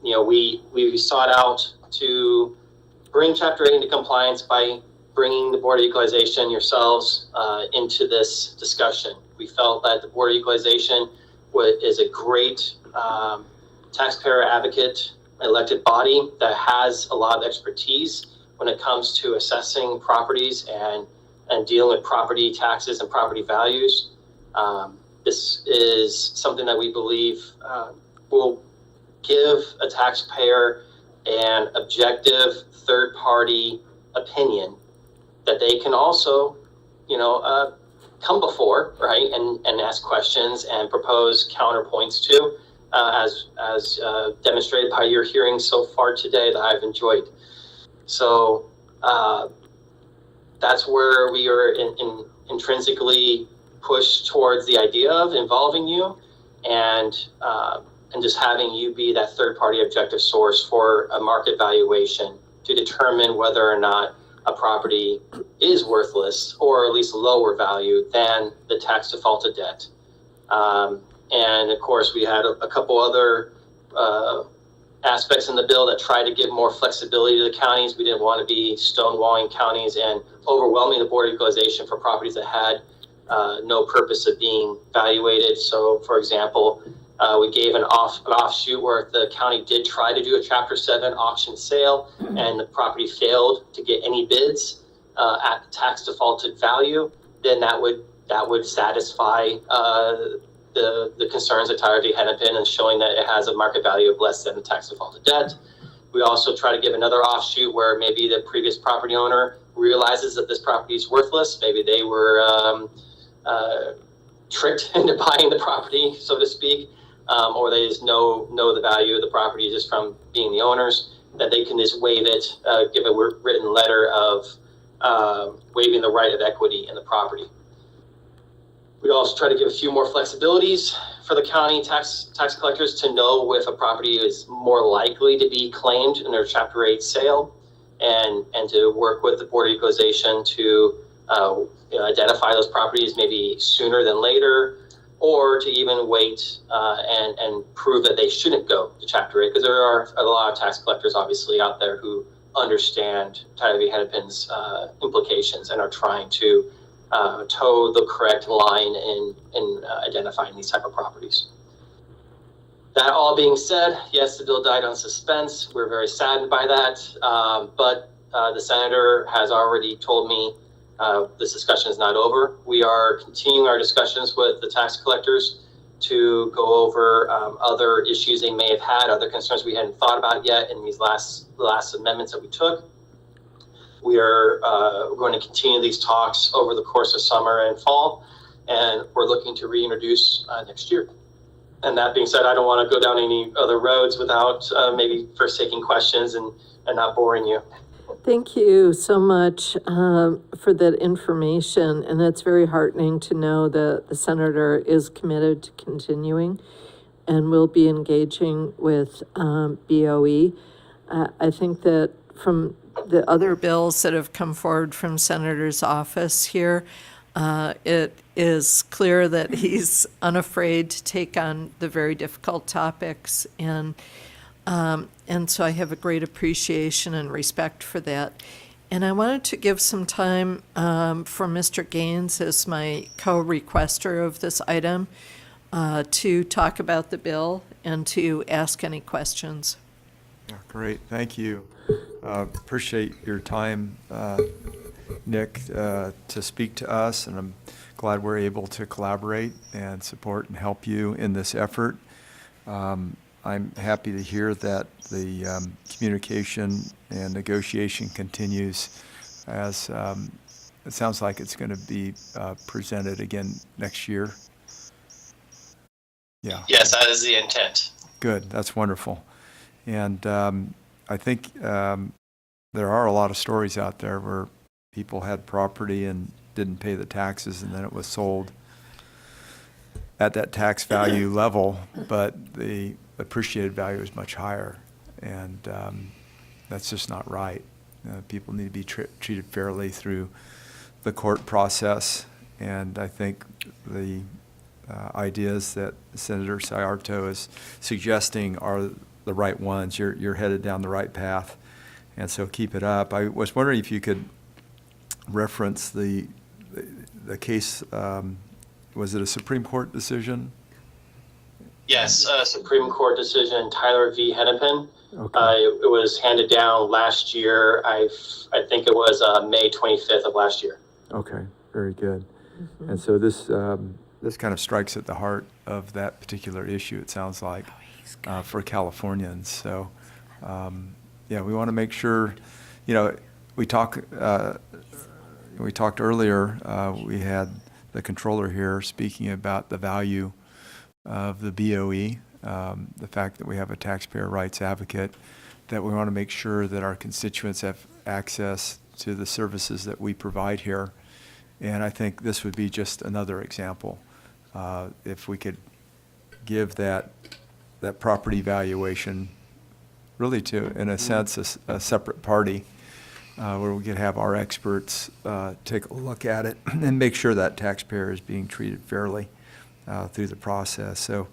We sought out to bring Chapter 8 into compliance by bringing the Board of Equalization yourselves into this discussion. We felt that the Board of Equalization is a great taxpayer advocate elected body that has a lot of expertise when it comes to assessing properties and dealing with property taxes and property values. This is something that we believe will give a taxpayer an objective third-party opinion that they can also, come before, right, and ask questions and propose counterpoints to, as demonstrated by your hearings so far today that I've enjoyed. So that's where we are intrinsically pushed towards the idea of involving you and just having you be that third-party objective source for a market valuation to determine whether or not a property is worthless or at least lower value than the tax defaulted debt. And of course, we had a couple other aspects in the bill that try to give more flexibility to the counties. We didn't want to be stonewalling counties and overwhelming the Board of Equalization for properties that had no purpose of being evaluated. So, for example, we gave an offshoot where the county did try to do a Chapter 7 auction sale and the property failed to get any bids at the tax defaulted value. Then that would satisfy the concerns of Tyler v. Hennepin and showing that it has a market value of less than the tax defaulted debt. We also try to give another offshoot where maybe the previous property owner realizes that this property is worthless. Maybe they were tricked into buying the property, so to speak, or they just know the value of the property just from being the owners, that they can just waive it, give a written letter of waiving the right of equity in the property. We also try to give a few more flexibilities for the county tax collectors to know if a property is more likely to be claimed in their Chapter 8 sale, and to work with the Board of Equalization to identify those properties maybe sooner than later, or to even wait and prove that they shouldn't go to Chapter 8, because there are a lot of tax collectors obviously out there who understand Tyler v. Hennepin's implications and are trying to toe the correct line in identifying these type of properties. That all being said, yes, the bill died on suspense. We're very saddened by that, but the senator has already told me this discussion is not over. We are continuing our discussions with the tax collectors to go over other issues they may have had, other concerns we hadn't thought about yet in these last amendments that we took. We are going to continue these talks over the course of summer and fall, and we're looking to reintroduce next year. And that being said, I don't want to go down any other roads without maybe first taking questions and not boring you. Thank you so much for that information, and it's very heartening to know that the senator is committed to continuing and will be engaging with BoE. I think that from the other bills that have come forward from Senator's office here, it is clear that he's unafraid to take on the very difficult topics, and so I have a great appreciation and respect for that. And I wanted to give some time for Mr. Gaines, as my co-requester of this item, to talk about the bill and to ask any questions. Yeah, great, thank you. Appreciate your time, Nick, to speak to us, and I'm glad we're able to collaborate and support and help you in this effort. I'm happy to hear that the communication and negotiation continues, as it sounds like it's going to be presented again next year. Yeah. Yes, that is the intent. Good, that's wonderful. And I think there are a lot of stories out there where people had property and didn't pay the taxes, and then it was sold at that tax value level, but the appreciated value is much higher. And That's just not right. People need to be treated fairly through the court process, and I think the ideas that Senator Sayarto is suggesting are the right ones. You're headed down the right path, and so keep it up. I was wondering if you could reference the case, was it a Supreme Court decision? Yes, Supreme Court decision, Tyler v. Hennepin. Okay. It was handed down last year. I think it was May 25th of last year. Okay, very good. And so this kind of strikes at the heart of that particular issue, it sounds like, for Californians. So, yeah, we want to make sure, we talked earlier, we had the controller here speaking about the value of the BoE, the fact that we have a taxpayer rights advocate, that we want to make sure that our constituents have access to the services that we provide here. And I think this would be just another example. If we could give that property valuation really to, in a sense, a separate party, where we could have our experts take a look at it and make sure that taxpayer is being treated fairly through the process. So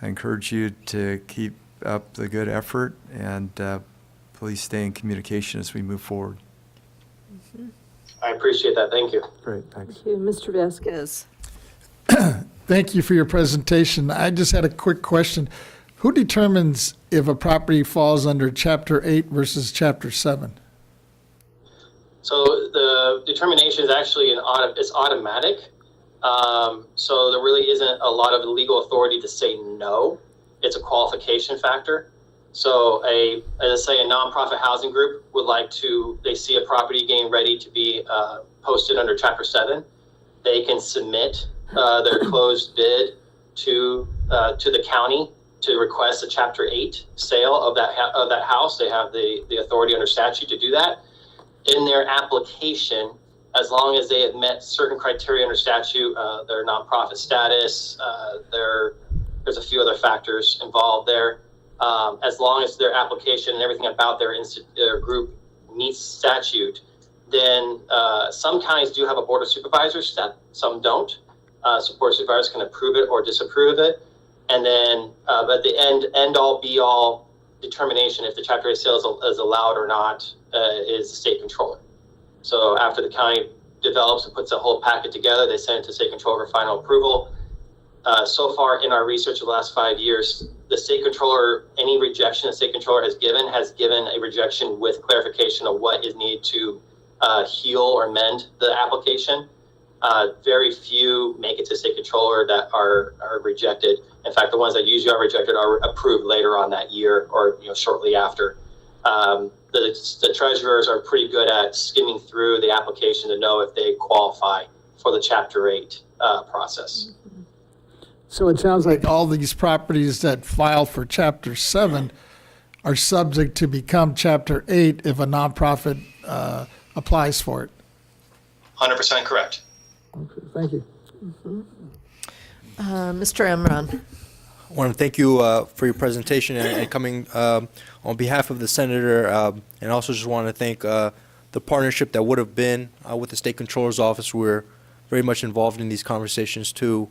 I encourage you to keep up the good effort, and please stay in communication as we move forward. I appreciate that. Thank you. Great, thanks. Thank you. Mr. Vasquez. Thank you for your presentation. I just had a quick question. Who determines if a property falls under Chapter 8 versus Chapter 7? So the determination is actually it's automatic. So there really isn't a lot of legal authority to say no. It's a qualification factor. So let's say a nonprofit housing group they see a property getting ready to be posted under Chapter 7. They can submit their closed bid to the county to request a Chapter 8 sale of that house. They have the authority under statute to do that. In their application, as long as they have met certain criteria under statute, their nonprofit status, there's a few other factors involved there. As long as their application and everything about their group meets statute, then some counties do have a board of supervisors step, some don't. So board of supervisors can approve it or disapprove of it. And then at the end all be all determination if the Chapter 8 sale is allowed or not is the state controller. So after the county develops and puts a whole packet together, they send it to state controller for final approval. So far in our research of the last 5 years, the state controller, any rejection the state controller has given a rejection with clarification of what is needed to heal or mend the application. Very few make it to state controller that are rejected. In fact, the ones that usually are rejected are approved later on that year or shortly after. The treasurers are pretty good at skimming through the application to know if they qualify for the Chapter 8 process. So it sounds like all these properties that file for Chapter 7 are subject to become Chapter 8 if a nonprofit applies for it. 100% correct. Okay, thank you. Mr. Emron. I want to thank you for your presentation and coming on behalf of the senator, and also just want to thank the partnership that would have been with the State Controller's Office. We're very much involved in these conversations too.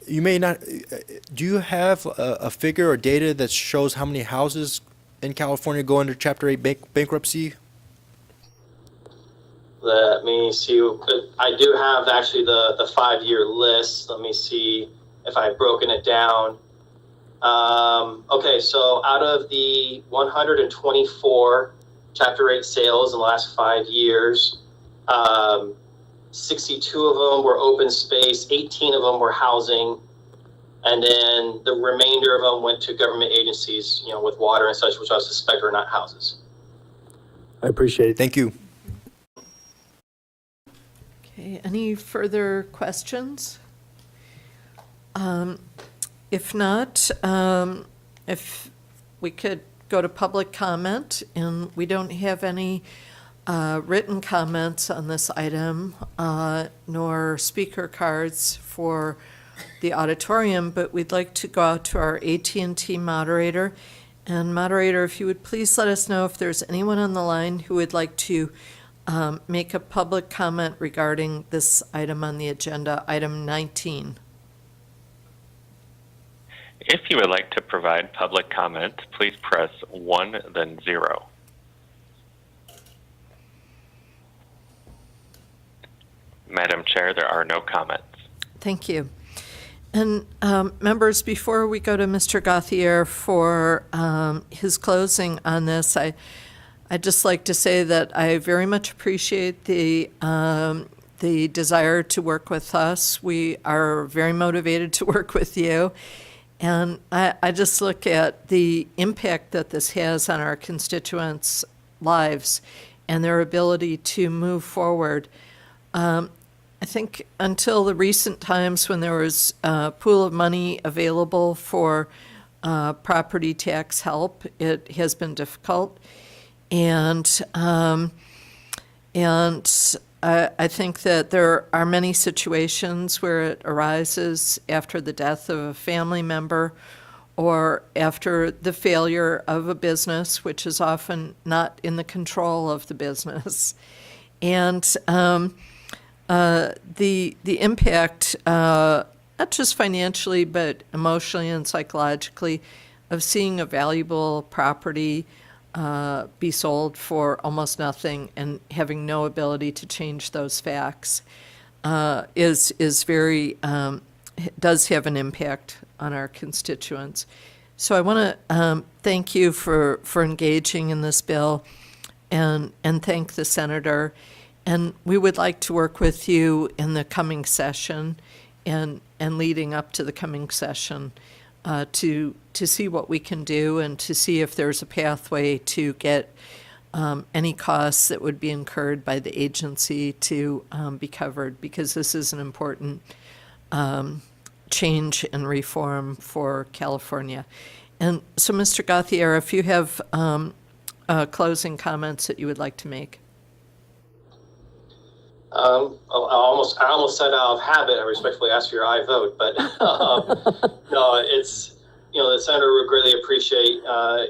You may not, do you have a figure or data that shows how many houses in California go under Chapter 8 bankruptcy? Let me see. I do have actually the 5-year list. Let me see if I've broken it down. Okay, so out of the 124 Chapter 8 sales in the last 5 years, 62 of them were open space, 18 of them were housing, and then the remainder of them went to government agencies, with water and such, which I suspect are not houses. I appreciate it. Thank you. Okay, any further questions? If not, if we could go to public comment, and we don't have any written comments on this item, nor speaker cards for the auditorium, but we'd like to go out to our AT&T moderator And moderator, if you would please let us know if there's anyone on the line who would like to make a public comment regarding this item on the agenda, item 19. If you would like to provide public comment, please press 1, then 0. Madam Chair, there are no comments. Thank you. And members, before we go to Mr. Gauthier for his closing on this, I'd just like to say that I very much appreciate the desire to work with us. We are very motivated to work with you. And I just look at the impact that this has on our constituents' lives and their ability to move forward. I think until the recent times when there was a pool of money available for property tax help, it has been difficult. And I think that there are many situations where it arises after the death of a family member or after the failure of a business, which is often not in the control of the business. And the impact, not just financially, but emotionally and psychologically, of seeing a valuable property be sold for almost nothing and having no ability to change those facts is very does have an impact on our constituents. So I want to thank you for engaging in this bill and thank the senator. And we would like to work with you in the coming session and leading up to the coming session to see what we can do and to see if there's a pathway to get any costs that would be incurred by the agency to be covered, because this is an important change and reform for California. And so, Mr. Gauthier, if you have closing comments that you would like to make. I almost said out of habit, I respectfully ask for your aye vote, but no, it's, the senator would greatly appreciate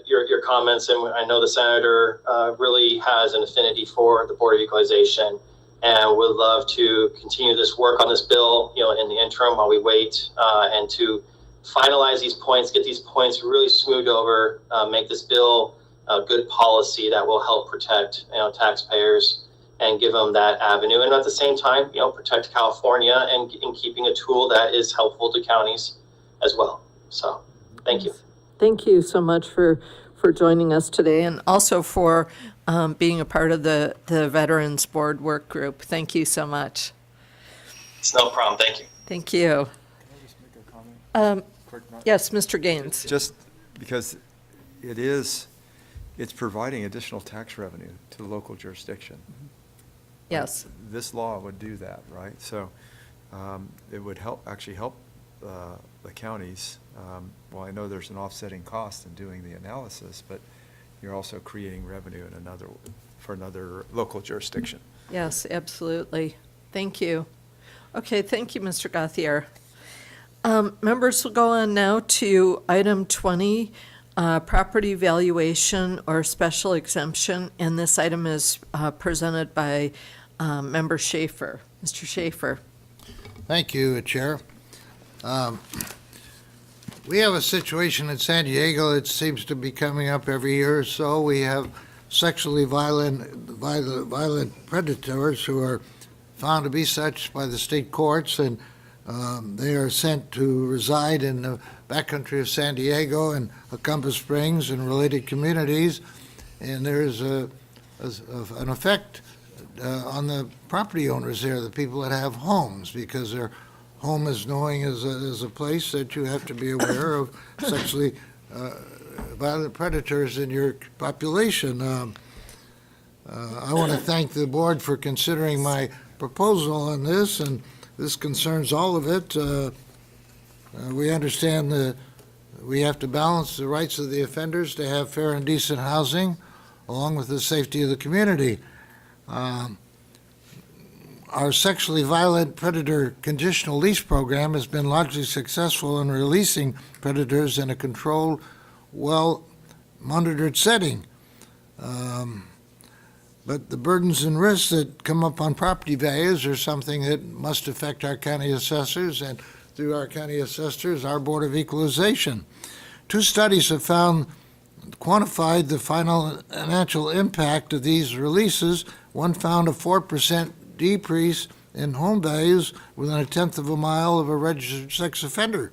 your comments, and I know the senator really has an affinity for the Board of Equalization and would love to continue this work on this bill, in the interim while we wait, and to finalize these points, get these points really smoothed over, make this bill a good policy that will help protect, taxpayers and give them that avenue. And at the same time, protect California and in keeping a tool that is helpful to counties as well. So thank you. Thank you so much for joining us today, and also for being a part of the Veterans Board Work Group. Thank you so much. It's no problem. Thank you. Thank you. Can I just make a comment? Yes, Mr. Gaines. Just because it's providing additional tax revenue to the local jurisdiction. Yes. This law would do that, right? So it would actually help the counties. Well, I know there's an offsetting cost in doing the analysis, but you're also creating revenue for another local jurisdiction. Yes, absolutely. Thank you. Okay, thank you, Mr. Gauthier. Members will go on now to item 20, property valuation or special exemption, and this item is presented by Member Schaefer. Mr. Schaefer. Thank you, Chair. We have a situation in San Diego that seems to be coming up every year or so. We have sexually violent predators who are found to be such by the state courts, and they are sent to reside in the backcountry of San Diego and Acampa Springs and related communities. And there's an effect on the property owners there, the people that have homes, because their home is knowing as a place that you have to be aware of sexually violent predators in your population. I want to thank the board for considering my proposal on this, and this concerns all of it. We understand that we have to balance the rights of the offenders to have fair and decent housing along with the safety of the community. Our sexually violent predator conditional lease program has been largely successful in releasing predators in a controlled, monitored setting. But the burdens and risks that come up on property values are something that must affect our county assessors, and through our county assessors, our Board of Equalization. 2 studies have quantified the financial impact of these releases. One found a 4% decrease in home values within a tenth of a mile of a registered sex offender.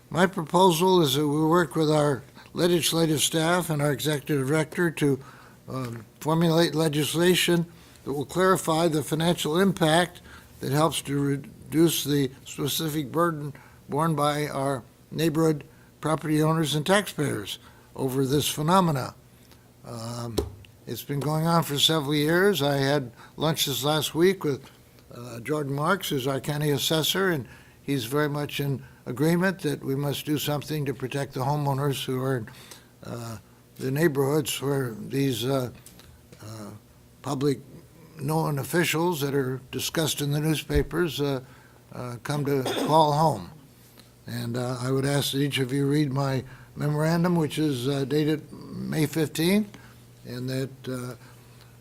My proposal is that we work with our legislative staff and our executive director to formulate legislation that will clarify the financial impact that helps to reduce the specific burden borne by our neighborhood property owners and taxpayers over this phenomena. It's been going on for several years. I had lunch this last week with Jordan Marks, who's our county assessor, and he's very much in agreement that we must do something to protect the homeowners who are in the neighborhoods where these public known officials that are discussed in the newspapers come to call home. And I would ask that each of you read my memorandum, which is dated May 15th, and that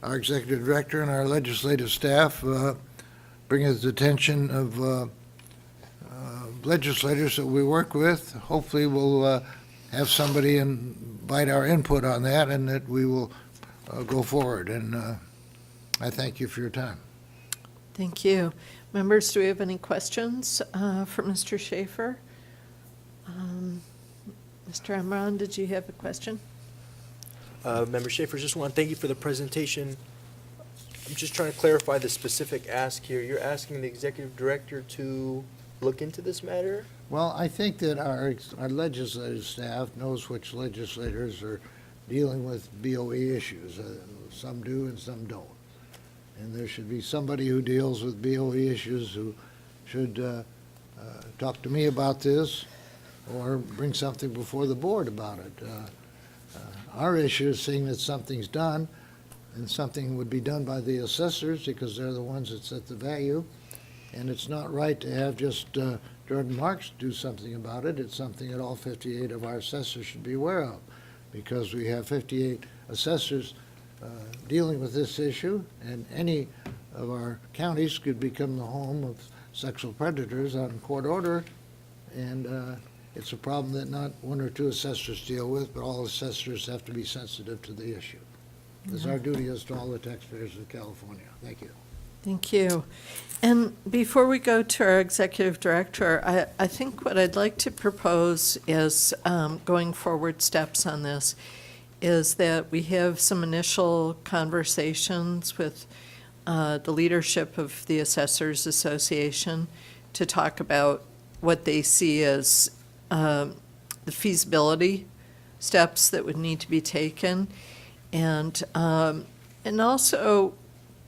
our executive director and our legislative staff bring it to the attention of legislators that we work with. Hopefully we'll have somebody invite our input on that, and that we will go forward. And I thank you for your time. Thank you. Members, do we have any questions for Mr. Schaefer? Mr. Emron, did you have a question? Member Schaefer, just want to thank you for the presentation. I'm just trying to clarify the specific ask here. You're asking the executive director to look into this matter? Well, I think that our legislative staff knows which legislators are dealing with BoE issues. Some do and some don't. And there should be somebody who deals with BoE issues who should talk to me about this or bring something before the board about it. Our issue is seeing that something's done, and something would be done by the assessors because they're the ones that set the value. And it's not right to have just Jordan Marks do something about it. It's something that all 58 of our assessors should be aware of, because we have 58 assessors dealing with this issue, and any of our counties could become the home of sexual predators on court order, and it's a problem that not 1 or 2 assessors deal with, but all assessors have to be sensitive to the issue. As our duty is to all the taxpayers of California. Thank you. Thank you. And before we go to our executive director, I think what I'd like to propose is going forward steps on this is that we have some initial conversations with the leadership of the Assessors Association to talk about what they see as the feasibility steps that would need to be taken, and also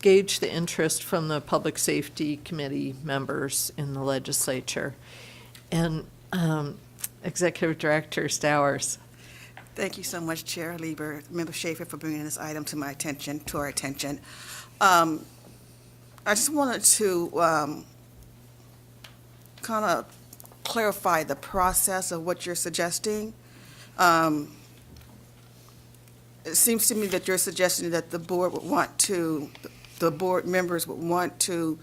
gauge the interest from the Public Safety Committee members in the legislature. And Executive Director Stowers. Thank you so much, Chair Lieber, Member Schaefer, for bringing this item to our attention. I just wanted to kind of clarify the process of what you're suggesting. It seems to me that you're suggesting that the board members would want to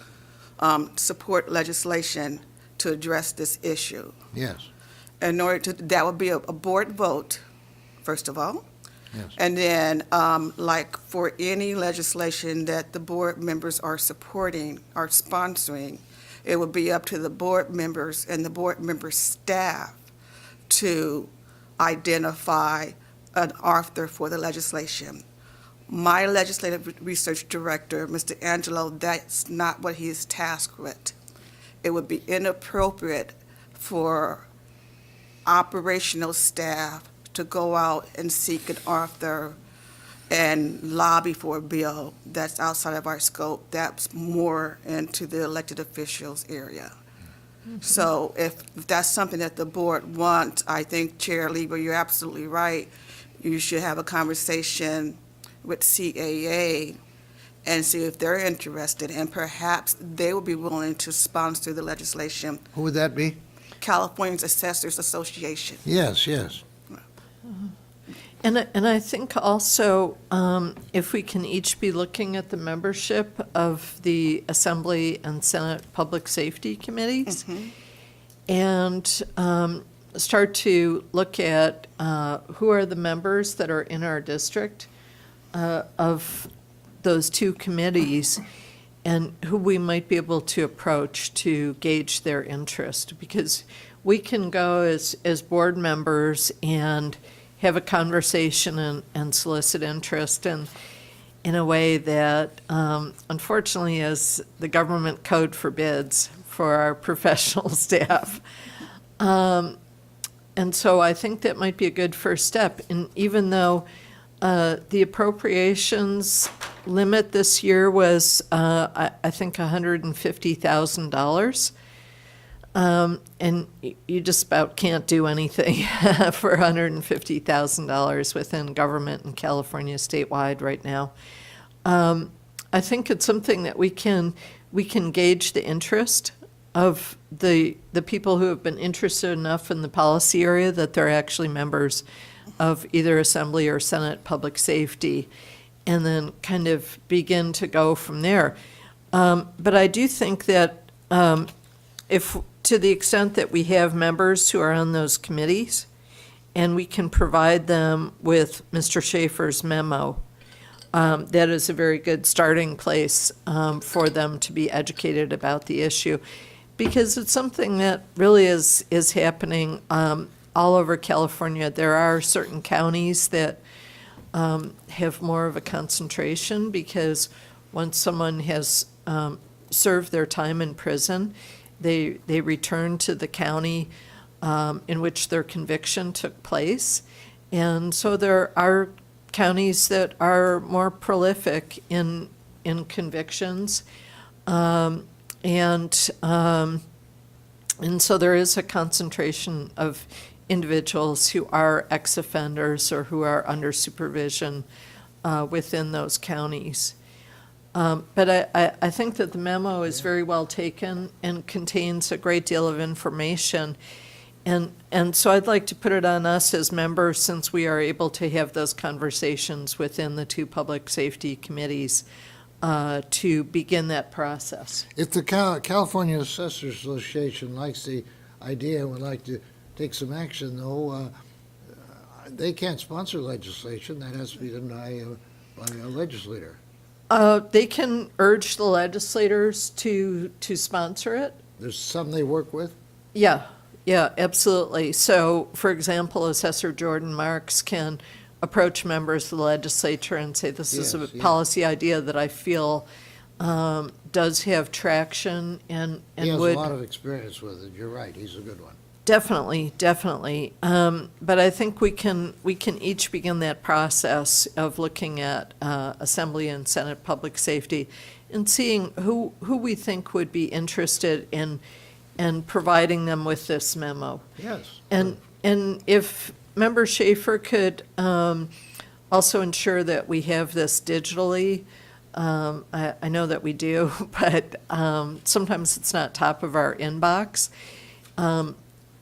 support legislation to address this issue. Yes. In order to, that would be a board vote, first of all. Yes. And then, like for any legislation that the board members are supporting, are sponsoring, it would be up to the board members and the board member staff to identify an author for the legislation. My legislative research director, Mr. Angelo, that's not what he is tasked with. It would be inappropriate for operational staff to go out and seek an author and lobby for a bill that's outside of our scope. That's more into the elected officials area. Mm-hmm. So if that's something that the board wants, I think, Chair Lieber, you're absolutely right. You should have a conversation with CAA and see if they're interested, and perhaps they will be willing to sponsor the legislation. Who would that be? California's Assessors Association. Yes, yes. And I think also, if we can each be looking at the membership of the Assembly and Senate Public Safety Committees, and start to look at who are the members that are in our district of those two committees, and who we might be able to approach to gauge their interest. Because we can go as board members and have a conversation and solicit interest in a way that unfortunately is the government code forbids for our professional staff. And so I think that might be a good first step. And even though the appropriations limit this year was, I think, $150,000, and you just about can't do anything for $150,000 within government in California statewide right now. I think it's something that we can gauge the interest of the people who have been interested enough in the policy area that they're actually members of either Assembly or Senate Public Safety, and then kind of begin to go from there. But I do think that if, to the extent that we have members who are on those committees, and we can provide them with Mr. Schaefer's memo, that is a very good starting place for them to be educated about the issue, because it's something that really is happening all over California. There are certain counties that have more of a concentration, because once someone has served their time in prison, they return to the county in which their conviction took place. And so there are counties that are more prolific in convictions. And so there is a concentration of individuals who are ex-offenders or who are under supervision within those counties. But I think that the memo is very well taken and contains a great deal of information. And so I'd like to put it on us as members, since we are able to have those conversations within the two public safety committees, to begin that process. If the California Assessors Association likes the idea and would like to take some action, though, they can't sponsor legislation. That has to be done by a legislator. They can urge the legislators to sponsor it. There's some they work with? Yeah, absolutely. So, for example, Assessor Jordan Marks can approach members of the legislature and say, this is a policy idea that I feel does have traction and He has would. a lot of experience with it. You're right. He's a good one. Definitely. But I think we can each begin that process of looking at Assembly and Senate Public Safety and seeing who we think would be interested in providing them with this memo. Yes. And if Member Schaefer could also ensure that we have this digitally. I know that we do, but sometimes it's not top of our inbox.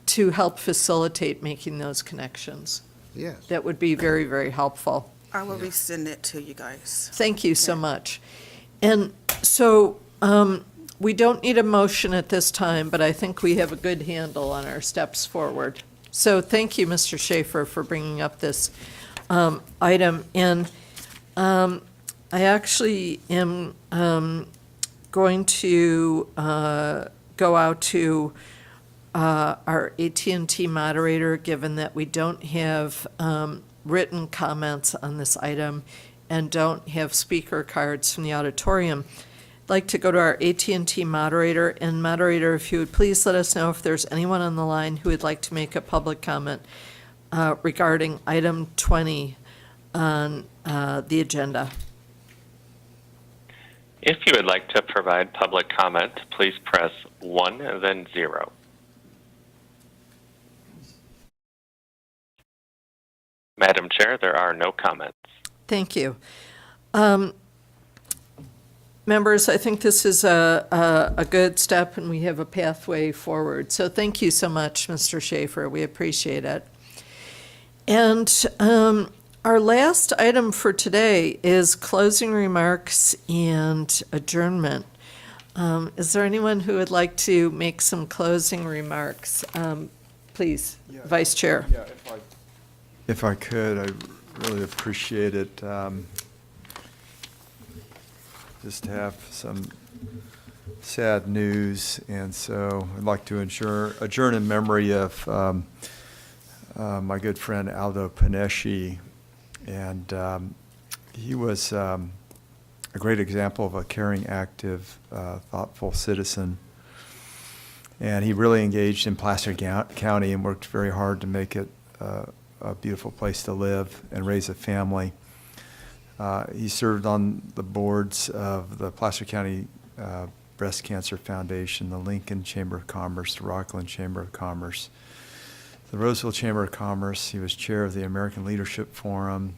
To help facilitate making those connections. Yes. That would be very, very helpful. I will resend it to you guys. Thank you so much. And so we don't need a motion at this time, but I think we have a good handle on our steps forward. So thank you, Mr. Schaefer, for bringing up this item. And I actually am going to go out to our AT&T moderator, given that we don't have written comments on this item and don't have speaker cards from the auditorium. I'd like to go to our AT&T moderator. And moderator, if you would please let us know if there's anyone on the line who would like to make a public comment regarding item 20 on the agenda. If you would like to provide public comment, please press 1, then 0. Madam Chair, there are no comments. Thank you. Members, I think this is a good step, and we have a pathway forward. So thank you so much, Mr. Schaefer. We appreciate it. And Our last item for today is closing remarks and adjournment. Is there anyone who would like to make some closing remarks? Please, Vice Chair. Yeah, if I could, I really appreciate it. Just have some sad news, and so I'd like to adjourn in memory of my good friend Aldo Panesci, and he was a great example of a caring, active, thoughtful citizen. And he really engaged in Placer County and worked very hard to make it a beautiful place to live and raise a family. He served on the boards of the Placer County Breast Cancer Foundation, the Lincoln Chamber of Commerce, the Rockland Chamber of Commerce, the Roseville Chamber of Commerce. He was chair of the American Leadership Forum,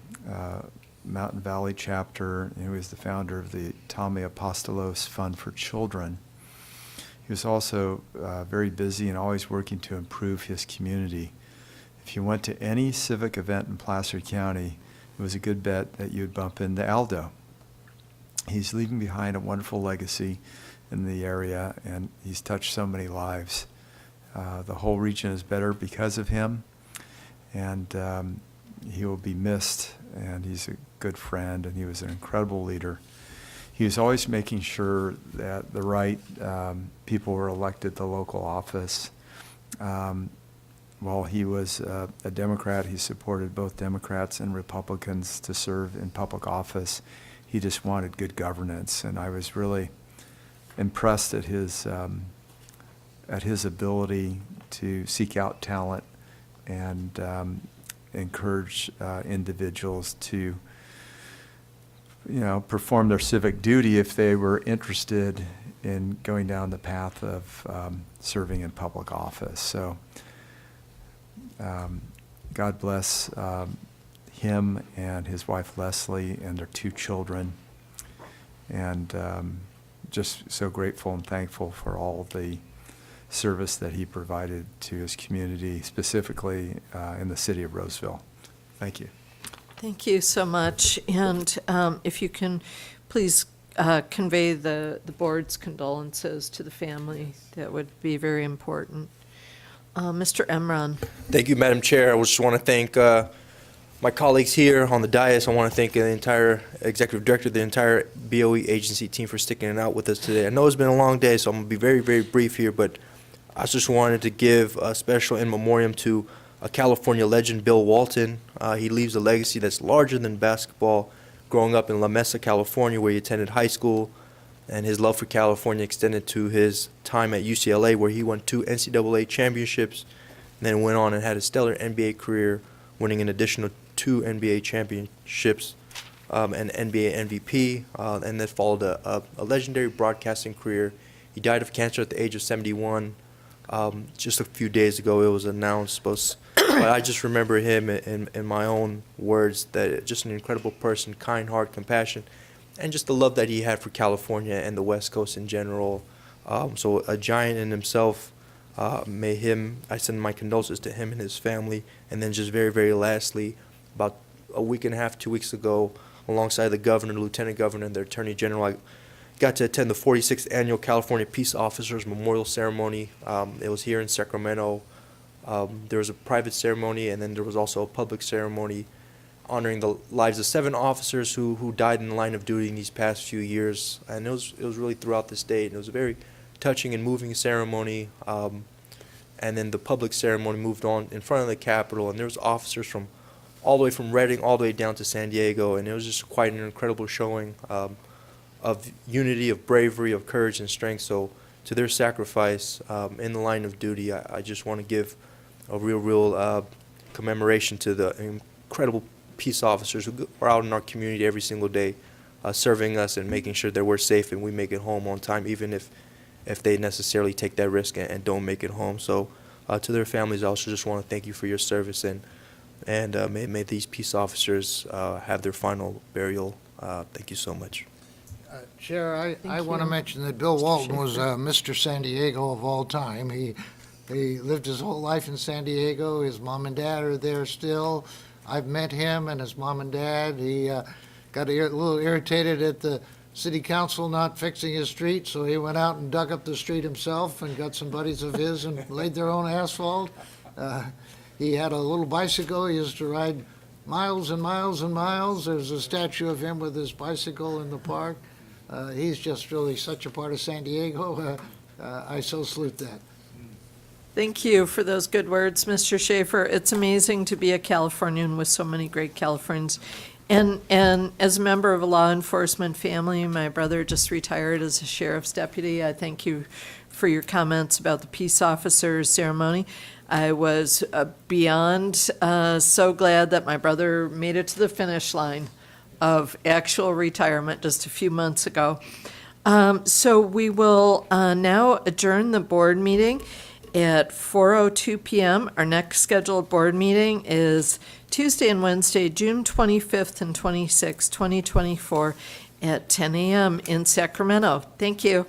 Mountain Valley chapter, and he was the founder of the Tommy Apostolos Fund for Children. He was also very busy and always working to improve his community. If you went to any civic event in Placer County, it was a good bet that you'd bump into Aldo. He's leaving behind a wonderful legacy in the area, and he's touched so many lives. The whole region is better because of him, and he will be missed, and he's a good friend, and he was an incredible leader. He was always making sure that the right people were elected to local office. While he was a Democrat, he supported both Democrats and Republicans to serve in public office. He just wanted good governance, and I was really impressed at his ability to seek out talent and encourage individuals to, perform their civic duty if they were interested in going down the path of serving in public office. So God bless him and his wife Leslie and their 2 children. And just so grateful and thankful for all the service that he provided to his community, specifically in the city of Roseville. Thank you. Thank you so much. And if you can, please convey the board's condolences to the family. That would be very important. Mr. Emron. Thank you, Madam Chair. I just want to thank my colleagues here on the dais. I want to thank the entire executive director, the entire BoE agency team for sticking it out with us today. I know it's been a long day, so I'm going to be very, very brief here, but I just wanted to give a special in memoriam to a California legend, Bill Walton. He leaves a legacy that's larger than basketball. Growing up in La Mesa, California, where he attended high school, and his love for California extended to his time at UCLA, where he won 2 NCAA championships, and then went on and had a stellar NBA career, winning an additional 2 NBA championships, and NBA MVP, and then followed a legendary broadcasting career. He died of cancer at the age of 71. Just a few days ago, it was announced, but I just remember him in my own words, that just an incredible person, kind heart, compassion, and just the love that he had for California and the West Coast in general. So a giant in himself. I send my condolences to him and his family. And then just very, very lastly, about a week and a half, 2 weeks ago, alongside the governor, the lieutenant governor, and the attorney general, I got to attend the 46th Annual California Peace Officers Memorial Ceremony. It was here in Sacramento. There was a private ceremony, and then there was also a public ceremony honoring the lives of 7 officers who died in the line of duty in these past few years. And it was really throughout the state, and it was a very touching and moving ceremony. And then the public ceremony moved on in front of the Capitol, and there was officers from all the way from Redding all the way down to San Diego, and it was just quite an incredible showing of unity, of bravery, of courage and strength. So to their sacrifice in the line of duty, I just want to give a real commemoration to the incredible peace officers who are out in our community every single day, serving us and making sure that we're safe and we make it home on time, even if they necessarily take that risk and don't make it home. So to their families, I also just want to thank you for your service, and may these peace officers have their final burial. Thank you so much. Chair, I want to mention that Bill Walton was Mr. San Diego of all time. He lived his whole life in San Diego. His mom and dad are there still. I've met him and his mom and dad. He got a little irritated at the city council not fixing his street, so he went out and dug up the street himself and got some buddies of his and laid their own asphalt. He had a little bicycle. He used to ride miles and miles and miles. There's a statue of him with his bicycle in the park. He's just really such a part of San Diego. I so salute that. Thank you for those good words, Mr. Schaefer. It's amazing to be a Californian with so many great Californians. And as a member of a law enforcement family, my brother just retired as a sheriff's deputy. I thank you for your comments about the peace officer ceremony. I was beyond so glad that my brother made it to the finish line of actual retirement just a few months ago. So we will now adjourn the board meeting at 4:02 p.m. Our next scheduled board meeting is Tuesday and Wednesday, June 25th and 26th, 2024, at 10 a.m. in Sacramento. Thank you.